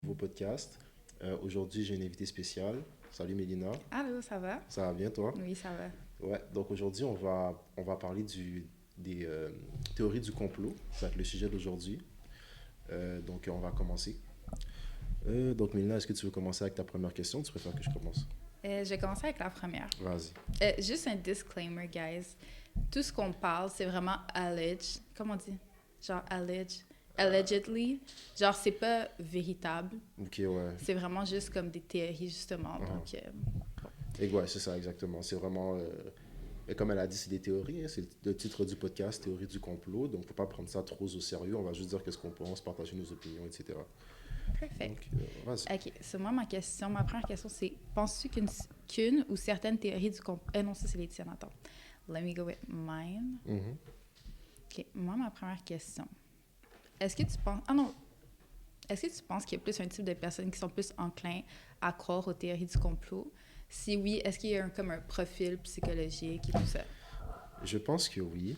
Nouveau podcast. Aujourd'hui, j'ai une invitée spéciale. Salut Mélina. Allô, ça va? Ça va bien, toi? Oui, ça va. Ouais, donc aujourd'hui, on va parler des théories du complot. Ça va être le sujet d'aujourd'hui. Donc, on va commencer. Donc, Mélina, est-ce que tu veux commencer avec ta première question ou tu préfères que je commence? Je vais commencer avec la première. Vas-y. Juste un disclaimer, guys. Tout ce qu'on parle, c'est vraiment alleged. Comment on dit? Genre alleged. Allegedly. Genre, c'est pas véritable. Ok, ouais. C'est vraiment juste comme des théories, justement. Uh-huh. Donc, Et ouais, c'est ça, exactement. C'est vraiment. Et comme elle a dit, c'est des théories, hein. C'est le titre du podcast, Théorie du complot. Donc, faut pas prendre ça trop au sérieux. On va juste dire qu'est-ce qu'on pense, partager nos opinions, etc. perfect. Donc, vas-y. OK, so moi, ma première question, c'est penses-tu qu'une ou certaines théories du complot... non, ça, c'est les tiennes, attends. Let me go with mine. Mhm. OK, moi, ma première question. Est-ce que tu penses... Ah non, est-ce que tu penses qu'il y a plus un type de personnes qui sont plus enclins à croire aux théories du complot? Si oui, est-ce qu'il y a comme un profil psychologique et tout ça? Je pense que oui.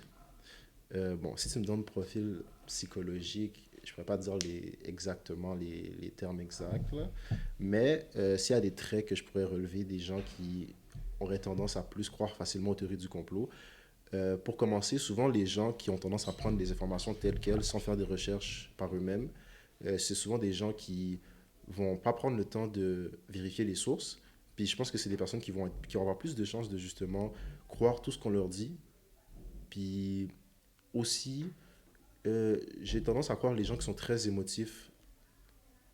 Bon, si tu me donnes profil psychologique, je ne pourrais pas te dire exactement les termes exacts, là. Mais s'il y a des traits que je pourrais relever des gens qui auraient tendance à plus croire facilement aux théories du complot, pour commencer, souvent les gens qui ont tendance à prendre des informations telles quelles sans faire des recherches par eux-mêmes, c'est souvent des gens qui vont pas prendre le temps de vérifier les sources. Puis je pense que c'est des personnes qui vont avoir plus de chances de justement croire tout ce qu'on leur dit. Puis aussi, j'ai tendance à croire les gens qui sont très émotifs.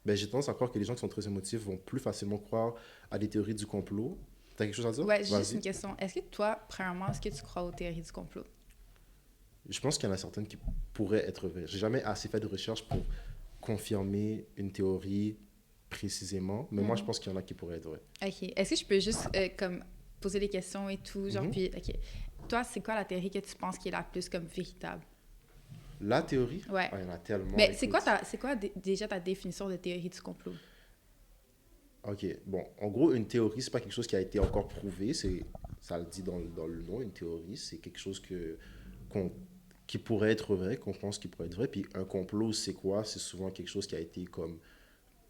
Ben, j'ai tendance à croire que les gens qui sont très émotifs vont plus facilement croire à des théories du complot. T'as quelque chose à dire? Ouais, j'ai juste Vas-y. une question. Est-ce que toi, premièrement, est-ce que tu crois aux théories du complot? Je pense qu'il y en a certaines qui pourraient être vraies. J'ai jamais assez fait de recherche pour confirmer une théorie précisément, mais moi je Mhm. pense qu'il y en a qui pourraient être vraies. OK. Est-ce que je peux juste comme poser des questions et tout, genre, Mhm. puis, OK. Toi, c'est quoi la théorie que tu penses qui est la plus comme véritable? La théorie, Ouais. ah, il y en a tellement, Mais c'est quoi, écoute. déjà ta définition de théorie du complot? Ok, bon, en gros, une théorie, c'est pas quelque chose qui a été encore prouvé, ça le dit dans le nom, une théorie, c'est quelque chose qu'on, qui pourrait être vrai, qu'on pense qui pourrait être vrai, puis un complot, c'est quoi? C'est souvent quelque chose qui a été comme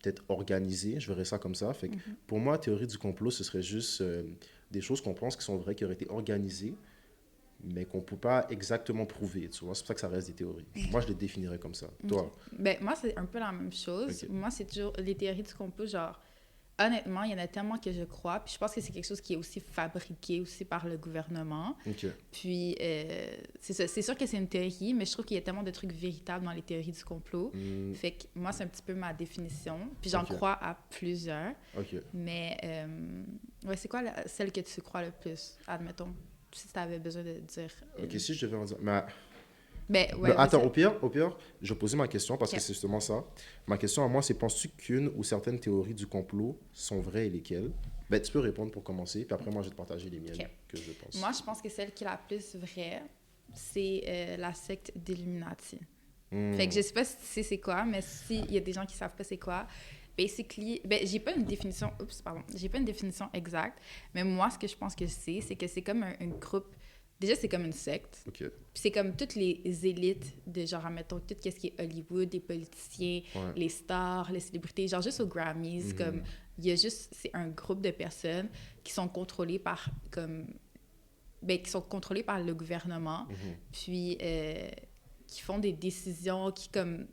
peut-être organisé, je verrais ça comme ça. Fait que Mhm. pour moi, théorie du complot, ce serait juste des choses qu'on pense qui sont vraies, qui auraient été organisées, mais qu'on ne peut pas exactement prouver, tu vois. C'est pour ça que ça reste des théories. Moi, je les définirais comme ça. OK. Toi? Ben, moi, c'est un peu la même chose. Ok. Moi, c'est toujours les théories du complot, genre, honnêtement, il y en a tellement que je crois. Puis je pense que c'est quelque chose qui est aussi fabriqué aussi par le gouvernement. Ok. Puis, c'est ça. C'est sûr que c'est une théorie, mais je trouve qu'il y a tellement de trucs véritables dans les théories du complot. Hmm, Fait que moi, c'est un petit peu ma définition. Puis j'en ok. crois à plusieurs. Ok. Mais, ouais, c'est quoi celle que tu crois le plus, admettons, si tu avais besoin de dire Ok, une. si je devais en dire. Mais Ben, mais ouais, attends, vas-y. au pire, je vais poser ma question parce que OK. c'est justement ça. Ma question à moi, c'est penses-tu qu'une ou certaines théories du complot sont vraies et lesquelles? Ben, tu peux répondre pour commencer, puis après, moi, je vais te partager les miennes OK. que je pense. Moi, je pense que celle qui est la plus vraie, c'est la secte d'Illuminati. Fait que Hmm, je sais pas si tu sais c'est quoi, mais s'il y a des gens qui savent pas c'est quoi, basically, ben j'ai pas une définition, oups, pardon, j'ai pas une définition exacte, mais moi, ce que je pense que c'est que c'est comme un groupe, déjà c'est comme une secte, ok. puis c'est comme toutes les élites de genre, admettons, tout ce qui est Hollywood, les politiciens, Ouais. les stars, les célébrités, genre juste aux Grammys, comme, Mhm. il y a juste, c'est un groupe de personnes qui sont contrôlées par, comme, ben, qui sont contrôlées par le gouvernement, Mhm. puis qui font des décisions qui, comme,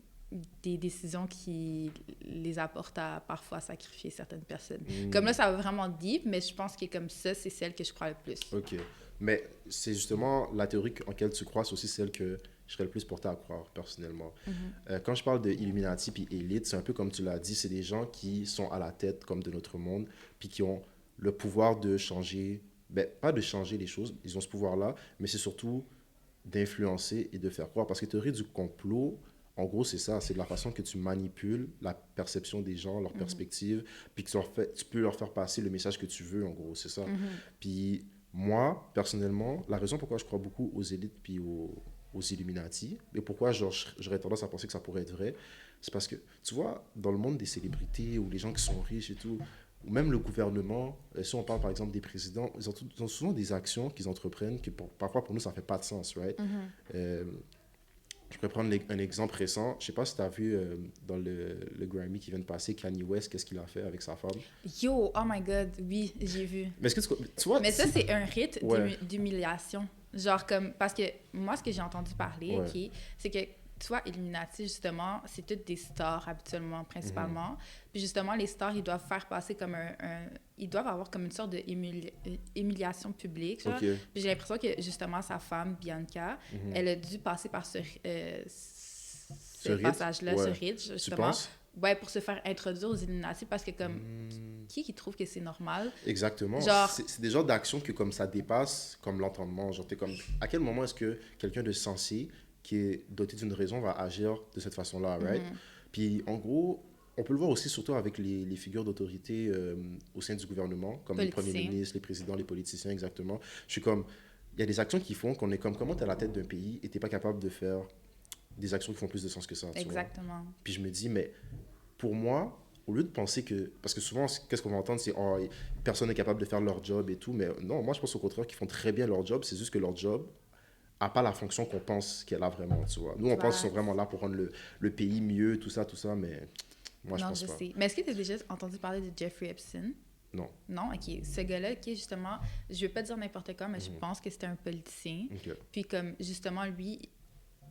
des décisions qui les apportent à parfois sacrifier certaines personnes. Comme là, Hmm, ça va vraiment deep, mais je pense que comme ça, c'est celle que je crois le plus. ok. Mais c'est justement la théorie en laquelle tu crois, c'est aussi celle que je serais le plus porté à croire, personnellement. Mhm. Quand je parle de Illuminati puis élite, c'est un peu comme tu l'as dit, c'est des gens qui sont à la tête comme de notre monde, puis qui ont le pouvoir de changer, ben, pas de changer les choses, ils ont ce pouvoir-là, mais c'est surtout d'influencer et de faire croire. Parce que théorie du complot, en gros, c'est ça, c'est de la façon que tu manipules la perception des gens, leur Mhm. perspective, puis que tu peux leur faire passer le message que tu veux, en gros, c'est ça. Mhm. Puis moi, personnellement, la raison pourquoi je crois beaucoup aux élites puis aux Illuminati, et pourquoi genre, j'aurais tendance à penser que ça pourrait être vrai, c'est parce que, tu vois, dans le monde des célébrités ou les gens qui sont riches et tout, ou même le gouvernement, si on parle par exemple des présidents, ils ont souvent des actions qu'ils entreprennent parfois pour nous ça fait pas de sens, right? Mhm. Euh, Je pourrais prendre un exemple récent. Je sais pas si tu as vu dans le Grammy qui vient de passer, Kanye West, qu'est-ce qu'il a fait avec sa femme. Yo, oh my god, oui, j'ai vu. Mais est-ce que tu vois, Mais ça, c'est un rite Ouais, d'humiliation. Genre comme, parce que moi, ce que j'ai entendu parler, ouais. OK, c'est que, tu vois, Illuminati, justement, c'est toutes des stars habituellement, Mhm. principalement. Puis justement, les stars, ils doivent faire passer comme ils doivent avoir comme une sorte de humiliation publique, genre. Ok. Puis j'ai l'impression que, justement, sa femme, Bianca, Mhm. elle a dû passer par Ce ce rite, passage-là, ce ouais. rite, Tu justement, penses? ouais, pour se faire introduire aux Illuminati, parce que comme, Hmm. qui trouve que c'est normal? Exactement. Genre, C'est des genres d'actions que comme ça dépasse comme l'entendement. Genre, t'es comme, à quel moment est-ce que quelqu'un de sensé, qui est doté d'une raison, va agir de cette façon-là, right? mhm, Puis, en gros, on peut le voir aussi surtout avec les figures d'autorité au sein du gouvernement, comme les premiers politicien. ministres, les présidents, les politiciens, exactement. Je suis comme, il y a des actions qui font qu'on est comme, comment t'es à la tête d'un pays et t'es pas capable de faire des actions qui font plus de sens que ça, tu vois? Exactement. Puis je me dis, mais pour moi, au lieu de penser que. Parce que souvent, qu'est-ce qu'on va entendre, c'est oh, personne n'est capable de faire leur job et tout. Mais non, moi, je pense au contraire qu'ils font très bien leur job. C'est juste que leur job n'a pas la fonction qu'on pense qu'elle a vraiment, tu vois. Nous, Tu on pense qu'ils vois, sont vraiment là pour rendre le pays mieux, tout ça, mais moi, je non, pense je pas. sais. Mais est-ce que tu as déjà entendu parler de Jeffrey Epstein? Non. Non, ok. Ce gars-là, qui est justement, je vais pas dire n'importe quoi, mais je Mhm. pense que c'était un politicien. Ok. Puis comme, justement, lui,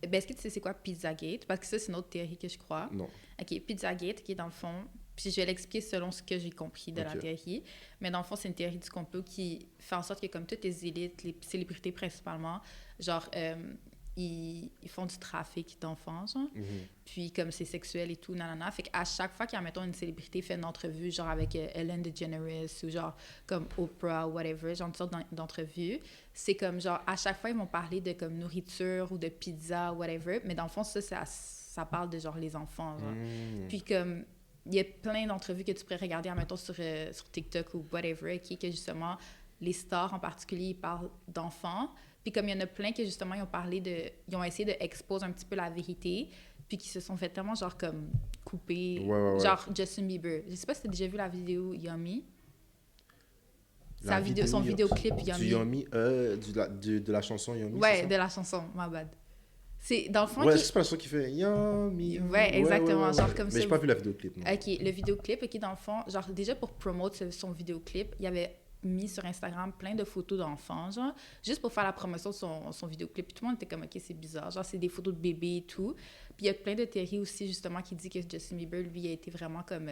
ben, est-ce que tu sais c'est quoi Pizzagate? Parce que ça, c'est une autre théorie que je crois. Non. Ok, Pizzagate, qui est dans le fond, puis je vais l'expliquer selon ce que j'ai compris de la Ok. théorie, mais dans le fond, c'est une théorie du complot qui fait en sorte que comme toutes les élites, les célébrités principalement, genre, ils font du trafic d'enfants, genre. Mhm. Puis comme c'est sexuel et tout, nanana. Fait qu'à chaque fois qu'il y a, mettons, une célébrité fait une entrevue, genre avec Ellen DeGeneres ou genre comme Oprah, whatever, genre une sorte d'entrevue, c'est comme genre à chaque fois ils vont parler de comme nourriture ou de pizza, whatever, mais dans le fond, ça parle de genre les enfants, genre. Mhm. Puis comme il y a plein d'entrevues que tu pourrais regarder, mettons, sur TikTok ou whatever, qui que justement les stars en particulier ils parlent d'enfants. Puis comme il y en a plein qui justement ils ont parlé de, ils ont essayé de exposer un petit peu la vérité, puis qui se sont fait tellement genre comme Ouais, couper, ouais, ouais. genre Justin Bieber. Je sais pas si t'as déjà vu la vidéo Yummy, La vidéo son vidéoclip du Yummy. Yomi, de la chanson Yomi, c'est Ouais, ça? de la chanson, my bad. C'est dans le fond Ouais, qui, c'est pas la chanson qui fait Yomi, Yomi. ouais, Ouais, ouais, exactement, ouais, genre ouais. comme Mais ça. j'ai pas vu la vidéoclip, non. Ok, le vidéoclip, ok, dans le fond, genre déjà pour promote son vidéoclip, il avait mis sur Instagram plein de photos d'enfants, genre, juste pour faire la promotion de son vidéoclip. Puis tout le monde était comme, ok, c'est bizarre, genre, c'est des photos de bébés et tout. Puis il y a plein de théories aussi, justement, qui dit que Justin Bieber, lui, a été vraiment comme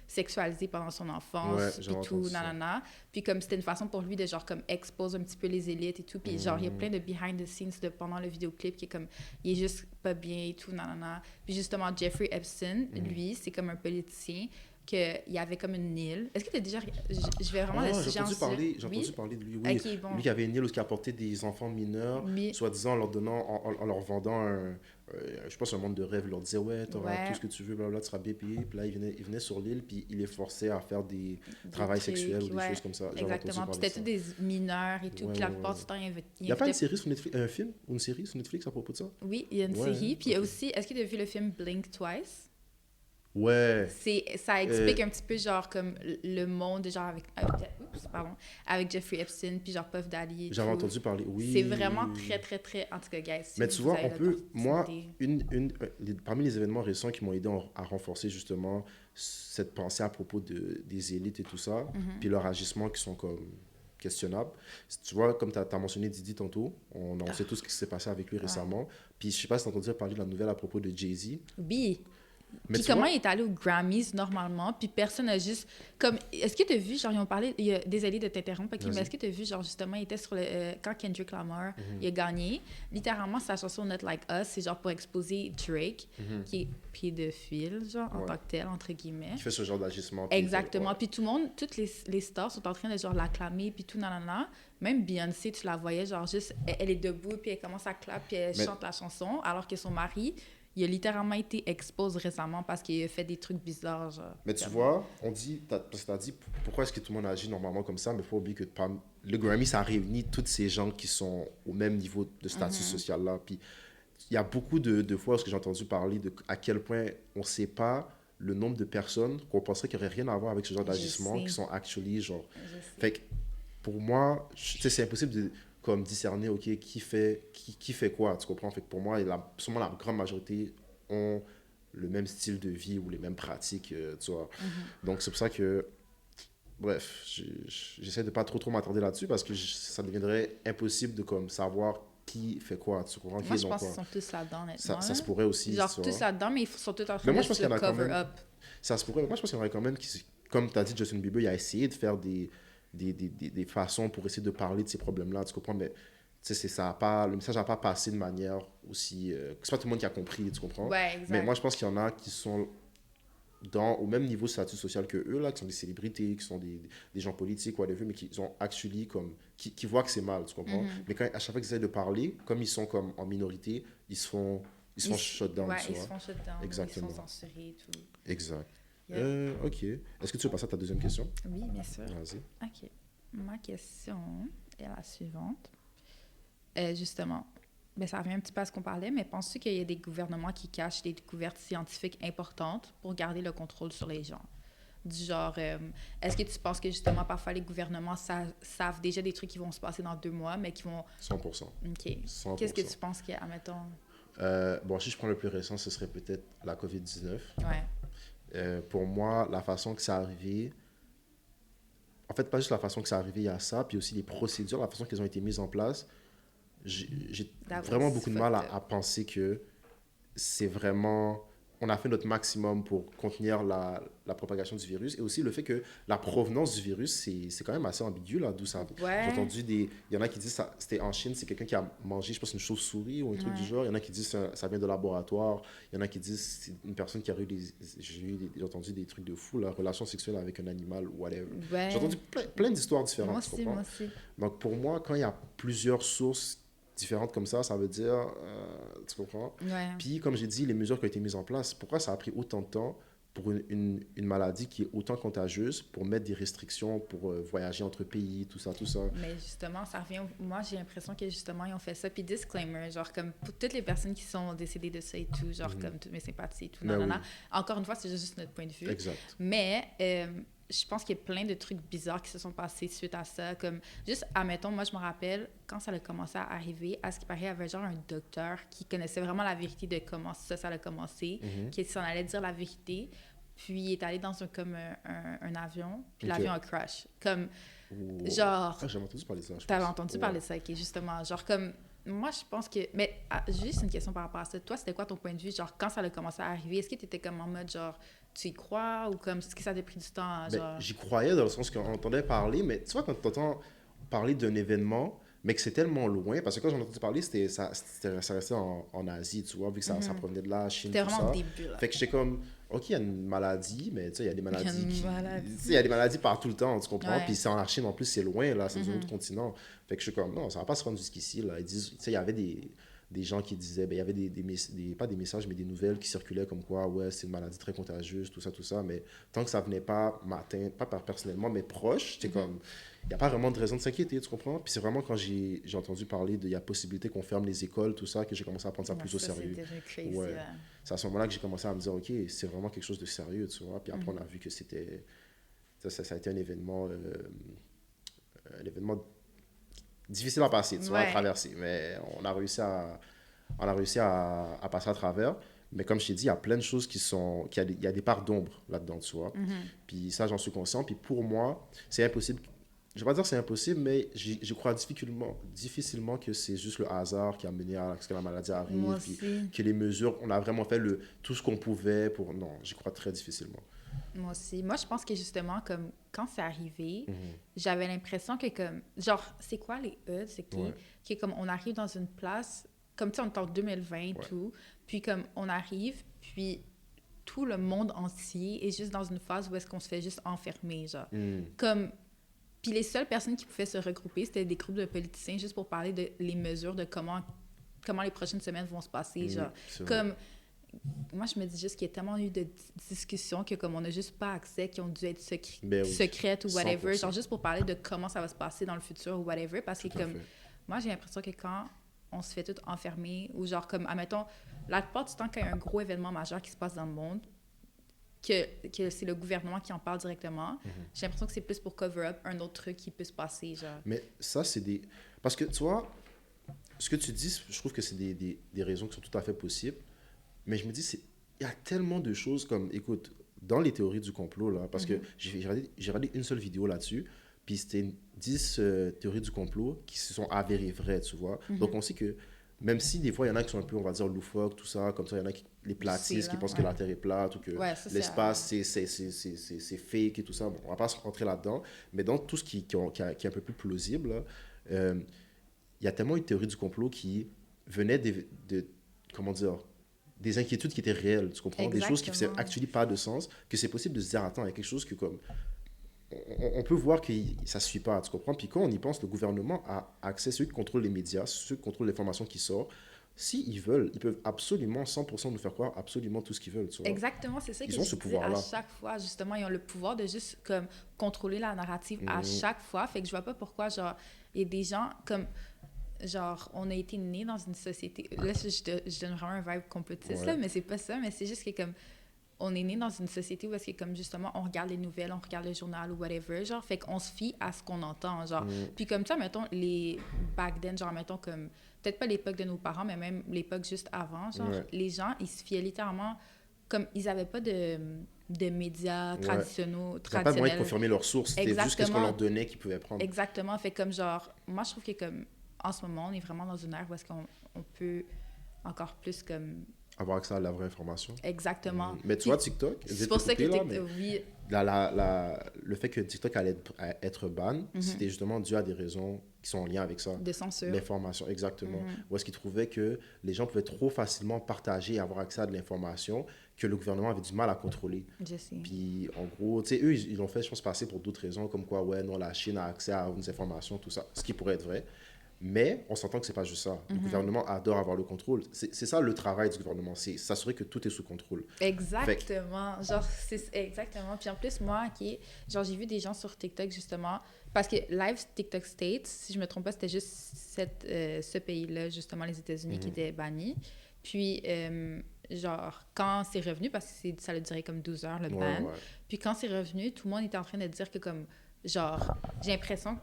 sexualisé pendant son Ouais, enfance, puis j'avais tout, entendu ça. nanana. Puis comme c'était une façon pour lui de, genre, comme exposer un petit peu les élites et tout. Puis genre, il y a plein Hmm. de behind the scenes pendant le vidéoclip qui est comme, il est juste pas bien et tout, nanana. Puis justement, Jeffrey Epstein, Mhm. lui, c'est comme un politicien qu'il y avait comme une île. Est-ce que tu as déjà... Je vais vraiment le Oh, sujet en sujet. j'ai entendu Oui? parler de lui, oui. Ok, bon. Lui qui avait une île où il apportait des enfants mineurs, Oui. soi-disant en leur donnant, en leur vendant je pense un monde de rêve. Il leur disait, ouais, tu auras tout Ouais, ce que tu veux, blablabla, tu seras bien payé. Puis là, il venait sur l'île, puis il les forçait à faire des des travails sexuels ou trucs, des ouais. choses comme ça. J'avais entendu Exactement. Puis parler de c'était ça. tous des mineurs et tout. Ouais, Puis ouais, la ouais. plupart du temps, Il ils n'y a pas une invitaient... série sur Netflix, un film ou une série sur Netflix à propos de ça? Oui, il y a une Ouais, hein, série. Puis il y a ok. aussi... Est-ce que tu as vu le film Blink Twice? Ouais. Ça Euh, explique un petit peu genre comme le monde genre oups, pardon, avec Jeffrey Epstein puis genre Puff Daddy et J'avais tout. entendu parler. C'est Oui, oui, vraiment oui, très oui. très très en tout cas guys, si Mais tu vous vois, avez on peut, moi, l'opportunité. parmi les événements récents qui m'ont aidé à renforcer justement cette pensée à propos des élites et tout ça, Mhm. puis leurs agissements qui sont comme questionnables. Tu vois, comme tu as mentionné Didi tantôt, on sait tout ce qui s'est passé avec lui Ouais. récemment. Puis je sais pas si tu as entendu parler de la nouvelle à propos de Jay-Z. Oui. Mais Puis tu comment il vois, est allé aux Grammys normalement, puis personne n'a juste... Comme, est-ce que tu as vu, genre, ils ont parlé... Désolée de t'interrompre, ok, mais vas-y. est-ce que tu as vu, genre, justement, il était sur le... quand Kendrick Lamar, Mhm, il a gagné, littéralement, sa chanson Not Like Us, c'est genre pour exposer Drake, mhm. qui est pédophile, genre, en Ouais. tant que tel, entre guillemets. Qui fait ce genre d'agissement. Puis ouais. Exactement. Puis tout le monde, toutes les stars sont en train de, genre, l'acclamer, puis tout, nanana. Même Beyoncé, tu la voyais, genre, juste, elle est debout, puis elle commence à clap, puis elle Mais chante la chanson, alors que son mari... Il a littéralement été exposé récemment parce qu'il a fait des trucs bizarres. Genre, Mais tu comme... vois, on dit, parce que tu as dit pourquoi est-ce que tout le monde agit normalement comme ça, mais il faut oublier que le Grammy, ça réunit tous ces gens qui sont au même niveau de statut Mhm. social là. Puis il y a beaucoup de fois où j'ai entendu parler de à quel point on ne sait pas le nombre de personnes qu'on penserait qu'il n'y aurait rien à voir avec ce genre Je d'agissement sais, qui sont actually genre. je sais. Fait que pour moi, tu sais, c'est impossible de. comme discerner, OK, qui fait quoi, tu comprends? Fait que pour moi, sûrement la grande majorité ont le même style de vie ou les mêmes pratiques, tu vois. Donc, c'est pour ça que, bref, j'essaie de pas trop m'attarder là-dessus parce que ça deviendrait impossible de comme savoir qui fait quoi, tu comprends? Qui Moi, est je dans pense qu'ils quoi. sont tous là-dedans, honnêtement. Ça Là. se pourrait aussi, Genre, tu tous vois. là-dedans, mais ils sont tous en train Mais moi, de je pense se qu'il y en a quand cover même. up. Ça se pourrait. Moi, je pense qu'il y en a quand même comme tu as dit, Justin Bieber, il a essayé de faire des façons pour essayer de parler de ces problèmes-là, tu comprends? Mais tu sais, le message n'a pas passé de manière aussi. C'est pas tout le monde qui a compris, tu comprends? Ouais, Mais moi, exact. je pense qu'il y en a qui sont au même niveau de statut social que eux, là, qui sont des célébrités, qui sont des gens politiques, whatever, mais qui ont actually comme. Qui voient que c'est mal, tu comprends? Mais quand, à chaque fois qu'ils essaient de parler, comme ils sont comme en minorité, ils se font shut down, Ouais, tu ils se vois? font shut down, ils se font Exactement. censurer et tout. Exact. Yep. Ok. Est-ce que tu veux passer à ta deuxième question? Oui, bien sûr. Vas-y. OK. Ma question est la suivante. Justement, ben, ça revient un petit peu à ce qu'on parlait, mais penses-tu qu'il y a des gouvernements qui cachent des découvertes scientifiques importantes pour garder le contrôle sur les gens? Du genre, est-ce que tu penses que justement, parfois, les gouvernements savent déjà des trucs qui vont se passer dans 2 mois, mais qui vont... 100%. OK. 100%. Qu'est-ce que tu penses qu'il y a, admettons... Bon, si je prends le plus récent, ce serait peut-être la COVID-19. Ouais. Pour moi, la façon que ça arrivé, en fait, pas juste la façon que ça arrivé, il y a ça, puis aussi les procédures, la façon qu'elles ont été mises en place. J'ai That vraiment was beaucoup de mal fucked up. à penser que c'est vraiment... On a fait notre maximum pour contenir la propagation du virus et aussi le fait que la provenance du virus, c'est quand même assez ambigu, là, d'où ça... J'ai Ouais. entendu il y en a qui disent que c'était en Chine, c'est quelqu'un qui a mangé, je pense, une chauve-souris ou un truc du genre. Il y en a qui disent que ça vient de laboratoire. Il y en a qui disent que c'est une personne qui a eu j'ai entendu des trucs de fou, la relation sexuelle avec un animal ou whatever. Ouais. J'ai entendu plein d'histoires Moi différentes, tu aussi, comprends? moi aussi. Donc, pour moi, quand il y a plusieurs sources différentes comme ça veut dire, tu comprends? Ouais. Puis, comme j'ai dit, les mesures qui ont été mises en place, pourquoi ça a pris autant de temps pour une maladie qui est autant contagieuse, pour mettre des restrictions, pour voyager entre pays, tout ça, tout ça? Mais justement, ça revient... Moi, j'ai l'impression que justement, ils ont fait ça. Puis disclaimer, genre comme pour toutes les personnes qui sont décédées de ça et tout, genre comme toutes mes sympathies et tout, Ben nanana. oui. Encore une fois, c'est juste notre point de vue. Exact. Mais je pense qu'il y a plein de trucs bizarres qui se sont passés suite à ça. Comme, juste, admettons, moi, je me rappelle, quand ça a commencé à arriver, à ce qui paraît, il y avait genre un docteur qui connaissait vraiment la vérité de comment ça a commencé, qui s'en allait dire la vérité. Puis, il est allé dans un avion, puis Ok. l'avion a crash. Comme, Ou- genre... Ah, j'ai entendu parler de ça, je T'avais pense. entendu Ouais. parler de ça, ok, justement. Genre, comme, moi, je pense que... Mais juste une question par rapport à ça. Toi, c'était quoi ton point de vue? Genre, quand ça a commencé à arriver, est-ce que t'étais comme en mode, genre, tu y crois? Ou comme, est-ce que ça t'a pris du temps, Ben, genre... j'y croyais dans le sens qu'on entendait parler, mais tu vois, quand tu entends parler d'un événement, mais que c'est tellement loin, parce que quand j'en ai entendu parler, ça restait en Asie, tu vois, vu que ça provenait de la Chine, C'était tout vraiment ça. au début, là. Fait que j'étais comme, OK, il y a une maladie, mais tu sais, il y a des maladies maladie. tu sais, il y a des maladies partout le temps, tu comprends? Ouais. Puis c'est en Chine, en plus, c'est loin, là, c'est un autre continent. Fait que je suis comme, non, ça va pas se rendre jusqu'ici, là. Ils disent, tu sais, il y avait des gens qui disaient, ben, il y avait pas des messages, mais des nouvelles qui circulaient comme quoi, ouais, c'est une maladie très contagieuse, tout ça, mais tant que ça venait pas m'atteindre, pas personnellement, mais proche, j'étais comme, il n'y a pas vraiment de raison de s'inquiéter, tu comprends? Puis c'est vraiment quand j'ai entendu parler de, il y a possibilité qu'on ferme les écoles, tout ça, que j'ai commencé à prendre ça plus au sérieux. C'est devenu crazy, Ouais. là. C'est à ce moment-là que j'ai commencé à me dire, OK, c'est vraiment quelque chose de sérieux, tu vois. Puis après, on a vu que c'était... Ça a été un événement difficile à passer, tu vois, à Ouais. traverser. Mais on a réussi à passer à travers. Mais comme je t'ai dit, il y a plein de choses il y a des parts d'ombre là-dedans, tu vois. Puis ça, j'en suis conscient. Puis pour moi, c'est impossible. Je ne vais pas dire que c'est impossible, mais je crois difficilement que c'est juste le hasard qui a mené à ce que la maladie arrive. Moi Puis aussi. que les mesures, on a vraiment fait tout ce qu'on pouvait pour... Non, j'y crois très difficilement. Moi aussi. Moi, je pense que justement, comme quand c'est arrivé, j'avais l'impression que comme... Genre, c'est quoi les odds? C'est que comme on arrive dans une place... Comme tu sais, on est en 2020 et tout. Puis comme on arrive, puis tout le monde entier est juste dans une phase où est-ce qu'on se fait juste enfermer, genre. Comme... Puis les seules personnes qui pouvaient se regrouper, c'était des groupes de politiciens juste pour parler de les mesures de comment les prochaines semaines vont se passer, genre. Comme... Moi, je me dis juste qu'il y a tellement eu de discussions que comme on n'a juste pas accès, qui ont dû être secrètes ou whatever, 100%. genre juste pour parler de comment ça va se passer dans le futur ou whatever, parce que comme, moi, j'ai l'impression que quand on se fait tout enfermer, ou genre comme, admettons, la plupart du temps, quand il y a un gros événement majeur qui se passe dans le monde, que c'est le gouvernement qui en parle directement. J'ai l'impression que c'est plus pour cover up un autre truc qui peut se passer, genre. Mais ça, c'est des... Parce que, tu vois, ce que tu dis, je trouve que c'est des raisons qui sont tout à fait possibles. Mais je me dis, il y a tellement de choses comme... Écoute, dans les théories du complot, là, parce que j'ai regardé une seule vidéo là-dessus, puis c'était 10 théories du complot qui se sont avérées vraies, tu vois. Donc, on sait que même si des fois, il y en a qui sont un peu, on va dire, loufoques, tout ça, comme ça, il y en a qui, les platistes qui pensent que la Terre est plate ou que l'espace, c'est fake et tout ça. Bon, on va pas se rentrer là-dedans. Mais dans tout ce qui est un peu plus plausible, là, il y a tellement une théorie du complot qui venait comment dire, des inquiétudes qui étaient réelles, tu comprends? Des choses qui faisaient actuellement pas de sens, que c'est possible de se dire, attends, il y a quelque chose que comme... On peut voir que ça ne suit pas, tu comprends? Puis quand on y pense, le gouvernement a accès, ceux qui contrôlent les médias, ceux qui contrôlent l'information qui sort. S'ils veulent, ils peuvent absolument, 100% nous faire croire absolument tout ce qu'ils veulent, tu vois? Exactement, c'est ça que ils ont ce pouvoir-là. À chaque fois, justement, ils ont le pouvoir de juste comme contrôler la narrative à chaque fois. Fait que je vois pas pourquoi, genre, il y a des gens comme... Genre, on a été nés dans une société... Là, je donne vraiment un vibe complotiste, là, mais c'est pas ça. Mais c'est juste que, comme, on est né dans une société où est-ce que, comme, justement, on regarde les nouvelles, on regarde le journal ou whatever, genre, fait qu'on se fie à ce qu'on entend, genre. Puis comme ça, mettons, les back then, genre, mettons, comme... Peut-être pas l'époque de nos parents, mais même l'époque juste avant, genre, les gens, ils se fiaient littéralement... Comme, ils avaient pas de médias traditionnels. Ils n'avaient pas de moyen de confirmer leurs sources. C'était juste ce qu'on leur donnait qu'ils pouvaient prendre. Exactement. Fait comme, genre... Moi, je trouve que, comme... En ce moment, on est vraiment dans une ère où est-ce qu'on peut encore plus comme... Avoir accès à la vraie information. Exactement. Mais tu vois, TikTok... C'est pour ça que oui. Le fait que TikTok allait être ban, c'était justement dû à des raisons qui sont en lien avec ça. De censure. L'information, exactement. Où est-ce qu'ils trouvaient que les gens pouvaient trop facilement partager et avoir accès à de l'information que le gouvernement avait du mal à contrôler. Je sais. Puis, en gros, tu sais, eux, ils l'ont fait, je pense, passer pour d'autres raisons, comme quoi, ouais, non, la Chine a accès à des informations, tout ça, ce qui pourrait être vrai. Mais on s'entend que c'est pas juste ça. Le gouvernement adore avoir le contrôle. C'est ça le travail du gouvernement, c'est s'assurer que tout est sous contrôle. Exactement. Genre, c'est exactement. Puis en plus, moi, genre, j'ai vu des gens sur TikTok, justement, parce que Live TikTok States, si je me trompe pas, c'était juste ce pays-là, justement, les États-Unis, qui était banni. Puis, genre, quand c'est revenu, parce que ça a duré comme 12 heures, le ban, puis quand c'est revenu, tout le monde était en train de dire que, comme, genre, j'ai l'impression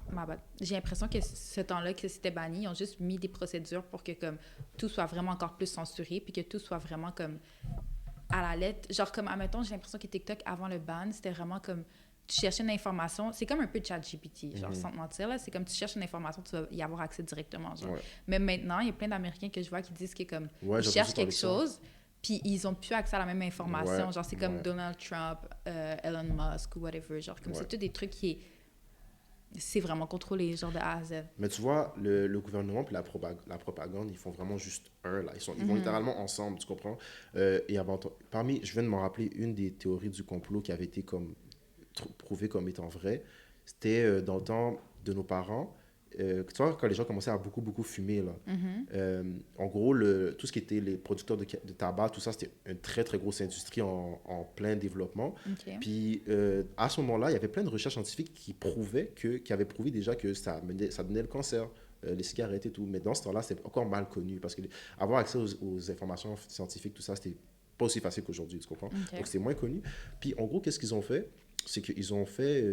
que ce temps-là que c'était banni, ils ont juste mis des procédures pour que comme tout soit vraiment encore plus censuré puis que tout soit vraiment comme à la lettre. Genre comme, admettons, j'ai l'impression que TikTok, avant le ban, c'était vraiment comme tu cherchais une information, c'est comme un peu ChatGPT, genre sans te mentir, là, c'est comme tu cherches une information, tu vas y avoir accès directement, genre. Mais maintenant, il y a plein d'Américains que je vois qui disent que comme ils cherchent quelque chose, puis ils ont plus accès à la même information, genre c'est comme Donald Trump, Elon Musk ou whatever, genre comme c'est tout des trucs qui c'est vraiment contrôlé, genre de A à Z. Mais tu vois, le gouvernement puis la propagande, ils font vraiment juste un, là. Ils vont littéralement ensemble, tu comprends? Et je viens de m'en rappeler une des théories du complot qui avait été comme prouvée comme étant vraie. C'était dans le temps de nos parents. Tu vois, quand les gens commençaient à beaucoup fumer, là. En gros, tout ce qui était les producteurs de tabac, tout ça, c'était une très grosse industrie en plein développement. Puis à ce moment-là, il y avait plein de recherches scientifiques qui avaient prouvé déjà que ça donnait le cancer, les cigarettes et tout. Mais dans ce temps-là, c'était encore mal connu parce que avoir accès aux informations scientifiques, tout ça, c'était pas aussi facile qu'aujourd'hui, tu comprends? Donc c'était moins connu. Puis en gros, qu'est-ce qu'ils ont fait? C'est qu'ils ont fait,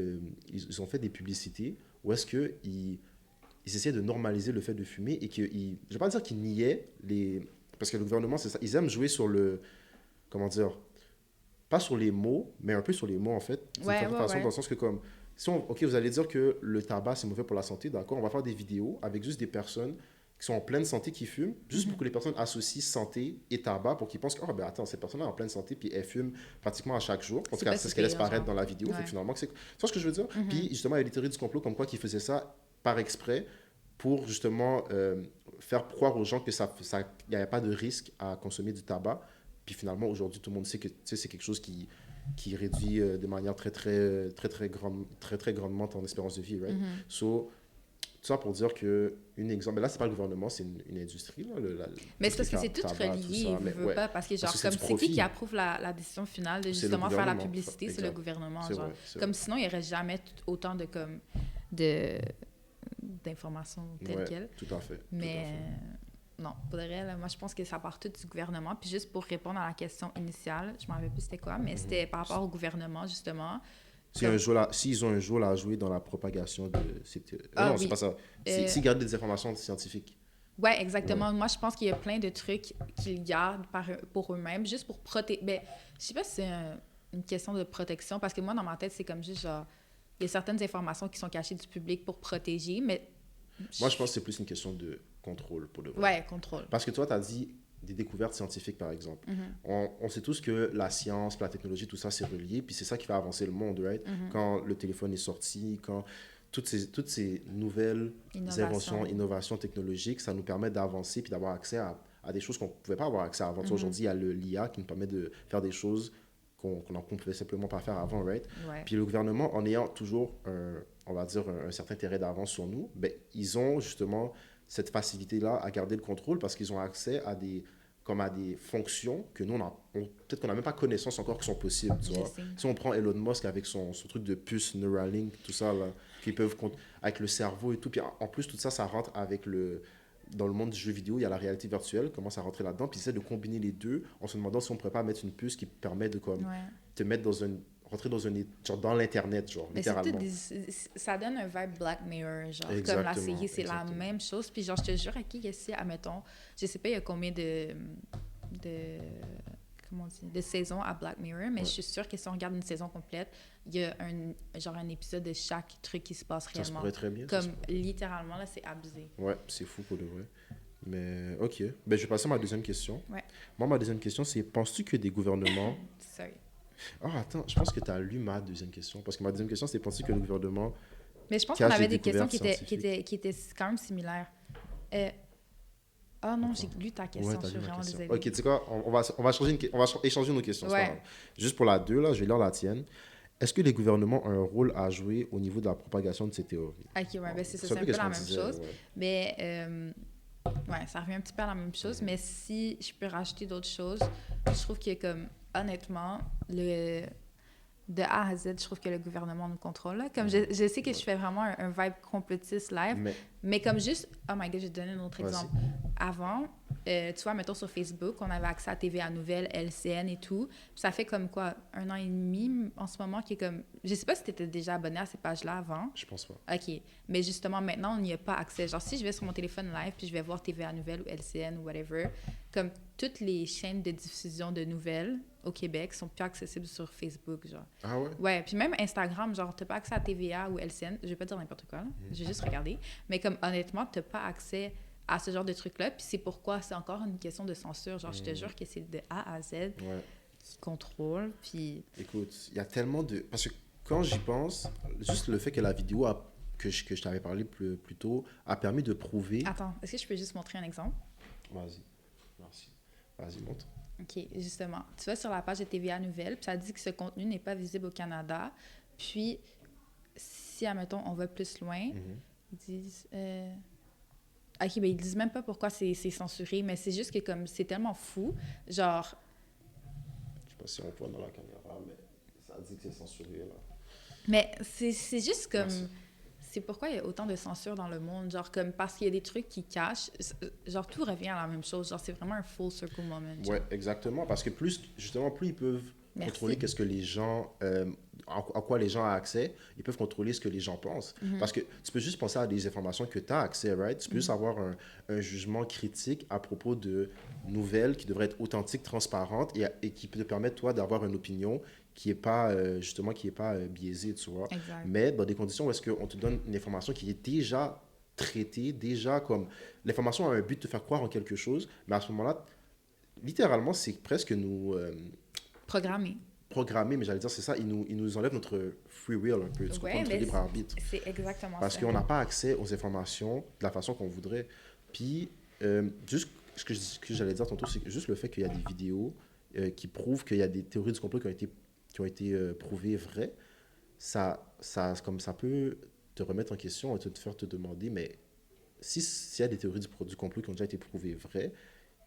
ils ont fait des publicités où est-ce qu'ils essayaient de normaliser le fait de fumer et je ne vais pas dire qu'ils niaient parce que le gouvernement, c'est ça, ils aiment jouer sur comment dire, pas sur les mots, mais un peu sur les mots en fait, dans le sens que comme, ok, vous allez dire que le tabac c'est mauvais pour la santé, d'accord, on va faire des vidéos avec juste des personnes qui sont en pleine santé qui fument, juste pour que les personnes associent santé et tabac pour qu'ils pensent que, ben attends, cette personne-là est en pleine santé puis elle fume pratiquement à chaque jour. En tout cas, c'est ce qu'elle laisse paraître dans la vidéo. Fait que finalement, tu vois ce que je veux dire? Puis justement, il y a des théories du complot comme quoi qu'ils faisaient ça par exprès pour justement faire croire aux gens que il n'y avait pas de risque à consommer du tabac. Puis finalement, aujourd'hui, tout le monde sait que c'est quelque chose qui réduit de manière très grandement ton espérance de vie, right? So, tout ça pour dire que exemple, mais là c'est pas le gouvernement, c'est une industrie là, mais c'est parce que c'est tout relié, pas parce que genre comme c'est qui approuve la décision finale de justement faire la publicité, c'est le gouvernement, genre comme sinon il y aurait jamais autant d'informations telles quelles. Tout à fait. Mais non, pour de vrai, là, moi, je pense que ça part tout du gouvernement. Puis juste pour répondre à la question initiale, je ne me rappelle plus c'était quoi, mais c'était par rapport au gouvernement, justement. Comme... S'ils ont un rôle à jouer dans la propagation de... Ah non, c'est oui. pas ça. Euh, S'ils gardent des informations scientifiques. ouais, Ouais. exactement. Moi, je pense qu'il y a plein de trucs qu'ils gardent pour eux-mêmes, juste pour protéger. Ben, je sais pas si c'est une question de protection, parce que moi, dans ma tête, c'est comme juste genre, il y a certaines informations qui sont cachées du public pour protéger, mais. Moi, je pense que c'est plus une question de contrôle, pour de vrai. Ouais, contrôle. Parce que toi, tu as dit des découvertes scientifiques, par exemple. On sait tous que la science, la technologie, tout ça, c'est relié, puis c'est ça qui fait avancer le monde, right? Quand le téléphone est sorti, quand toutes ces nouvelles inventions, innovations technologiques, ça nous permet d'avancer puis d'avoir accès à des choses qu'on ne pouvait pas avoir accès avant. Aujourd'hui, il y a l'IA qui nous permet de faire des choses qu'on ne pouvait simplement pas faire avant, right? Ouais. Puis le gouvernement, en ayant toujours, on va dire, un certain terrain d'avance sur nous, ben, ils ont justement cette facilité-là à garder le contrôle parce qu'ils ont accès à des fonctions que nous, peut-être qu'on n'a même pas connaissance encore qui sont possibles, tu vois. Si on prend Elon Musk avec son truc de puce, Neuralink, tout ça, là, qui peuvent, avec le cerveau et tout, puis en plus, tout ça, ça rentre avec dans le monde du jeu vidéo, il y a la réalité virtuelle, commence à rentrer là-dedans, puis ils essaient de combiner les deux en se demandant si on ne pourrait pas mettre une puce qui permet de te mettre rentrer genre dans l'internet, genre, mais littéralement. Ça donne un vibe Black Mirror, genre, exactement, comme la série, c'est la même chose. Puis genre, je te jure, à qui ici, admettons, je sais pas il y a combien comment on dit, de saisons à Black Mirror, mais je suis sûre que si on regarde une saison complète, il y a un épisode de chaque truc qui se passe réellement. Ça se pourrait très bien. Comme littéralement, là, c'est abusé. Ouais, c'est fou pour le vrai. Mais ok, ben, je vais passer à ma deuxième question. Ouais. Moi, ma deuxième question, c'est penses-tu que des gouvernements... Sorry. Ah, attends, je pense que tu as lu ma deuxième question. Parce que ma deuxième question, c'est penses-tu que le gouvernement... Mais je pense qu'on avait des questions qui étaient quand même similaires. Ah non, j'ai lu ta question, je suis vraiment désolée. Ok, tu sais quoi, on va échanger nos questions. Ouais. Juste pour la 2, là, je vais lire la tienne. Est-ce que les gouvernements ont un rôle à jouer au niveau de la propagation de ces théories? Ok, ouais, ben c'est un peu la même chose. Ouais. Mais, ouais, ça revient un petit peu à la même chose. Mais si je peux rajouter d'autres choses, je trouve que, comme, honnêtement, de A à Z, je trouve que le gouvernement nous contrôle. Là. Comme je sais que je fais vraiment un vibe complotiste live, mais comme juste... Oh my God, je vais te donner un autre exemple. Avant, tu vois, mettons sur Facebook, on avait accès à TVA Nouvelles, LCN et tout. Puis ça fait comme quoi, 1 an et demi en ce moment qui est comme... Je sais pas si tu étais déjà abonné à ces pages-là avant. Je pense pas. OK. Mais justement, maintenant, on n'y a pas accès. Genre, si je vais sur mon téléphone live puis je vais voir TVA Nouvelles ou LCN ou whatever, comme toutes les chaînes de diffusion de nouvelles au Québec sont plus accessibles sur Facebook, genre. Ah ouais? Ouais, puis même Instagram, genre, t'as pas accès à TVA ou LCN. Je vais pas dire n'importe quoi, là. Je vais juste regarder. Mais comme, honnêtement, t'as pas accès à ce genre de trucs-là. Puis c'est pourquoi c'est encore une question de censure. Genre, je te jure que c'est de A à Z qui contrôle. Puis... Écoute, il y a tellement de... Parce que quand j'y pense, juste le fait que la vidéo que je t'avais parlé plus tôt a permis de prouver... Attends, est-ce que je peux juste montrer un exemple? Vas-y. Merci. Vas-y, montre. OK, justement. Tu vas sur la page de TVA Nouvelles, puis ça dit que ce contenu n'est pas visible au Canada. Puis, si, admettons, on va plus loin, ils disent... OK, ben ils disent même pas pourquoi c'est censuré, mais c'est juste que comme c'est tellement fou, genre... Je sais pas si on voit dans la caméra, mais ça dit que c'est censuré, là. Mais c'est juste comme... Merci. C'est pourquoi il y a autant de censure dans le monde, genre comme parce qu'il y a des trucs qui cachent, genre tout revient à la même chose, genre c'est vraiment un full circle moment. Genre. Ouais, exactement, parce que plus ils peuvent contrôler qu'est-ce que les gens, à quoi les gens ont accès, ils peuvent contrôler ce que les gens pensent. Parce que tu peux juste penser à des informations que tu as accès, right? Tu peux juste avoir un jugement critique à propos de nouvelles qui devraient être authentiques, transparentes et qui peut te permettre, toi, d'avoir une opinion qui n'est pas, biaisée, tu vois. Exact. Mais dans des conditions où est-ce qu'on te donne une information qui est déjà traitée, déjà comme... L'information a un but de te faire croire en quelque chose, mais à ce moment-là, littéralement, c'est presque nous... Programmer, mais j'allais dire, c'est ça, ils nous enlèvent notre free will un peu, notre libre arbitre. C'est exactement Parce qu'on n'a pas accès aux informations de la façon qu'on voudrait. Puis, juste ce que j'allais dire tantôt, c'est juste le fait qu'il y a des vidéos qui prouvent qu'il y a des théories du complot qui ont été prouvées vraies, ça peut te remettre en question et te faire te demander, mais s'il y a des théories du complot qui ont déjà été prouvées vraies,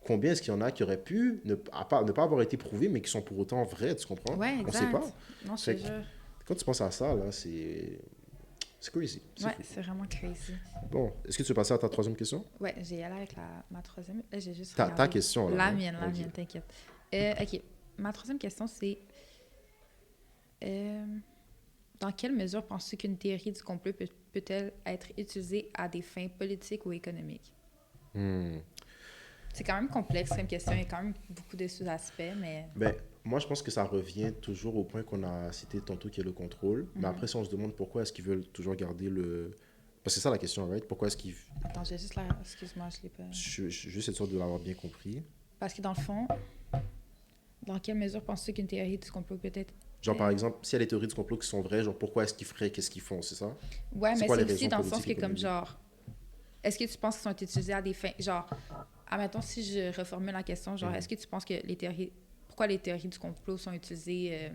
combien est-ce qu'il y en a qui auraient pu ne pas avoir été prouvées, mais qui sont pour autant vraies, tu comprends? Ouais, exact. On ne sait pas. Non, je te jure. Quand tu penses à ça, là, c'est... C'est crazy. Ouais, c'est vraiment crazy. Bon, est-ce que tu veux passer à ta troisième question? Ouais, j'ai allé avec ma troisième. Là, j'ai juste Ta regardé. question, là. La mienne, t'inquiète. OK. Ma troisième question, c'est dans quelle mesure penses-tu qu'une théorie du complot peut-elle être utilisée à des fins politiques ou économiques? C'est quand même complexe comme question. Il y a quand même beaucoup de sous-aspects, mais... Ben, moi, je pense que ça revient toujours au point qu'on a cité tantôt, qui est le contrôle. Mais après, si on se demande pourquoi est-ce qu'ils veulent toujours garder le... Parce que c'est ça la question, right? Pourquoi est-ce qu'ils... Attends, j'ai juste la... Excuse-moi, je l'ai pas... Je juste être sûr de l'avoir bien compris. Parce que dans le fond, dans quelle mesure penses-tu qu'une théorie du complot peut être... Genre, par exemple, s'il y a des théories du complot qui sont vraies, genre, pourquoi est-ce qu'ils feraient, qu'est-ce qu'ils font, c'est ça? Ouais, mais quoi les c'est aussi raisons dans le sens politiques que, comme économiques? genre... Est-ce que tu penses qu'ils sont utilisés à des fins... Genre, admettons, si je reformule la question, genre, est-ce que tu penses que les théories... Pourquoi les théories du complot sont utilisées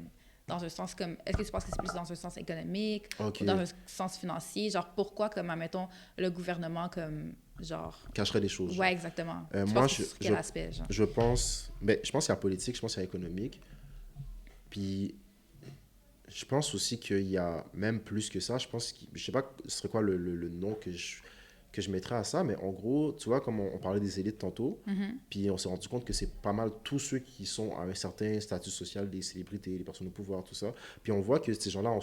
dans un sens comme... Est-ce que tu penses que c'est plus dans un sens économique Ok. ou dans un sens financier? Genre, pourquoi, comme, admettons, le gouvernement, comme, genre... Cacherait des choses. Ouais, exactement. Tu moi, penses que c'est sur quel aspect, genre? je pense... Ben, je pense qu'il y a politique, je pense qu'il y a économique. Puis, je pense aussi qu'il y a même plus que ça. Je pense je sais pas ce serait quoi le nom que je mettrais à ça, mais en gros, tu vois, comme on parlait des élites tantôt, puis on s'est rendu compte que c'est pas mal tous ceux qui sont à un certain statut social, des célébrités, les personnes au pouvoir, tout ça. Puis on voit que ces gens-là ont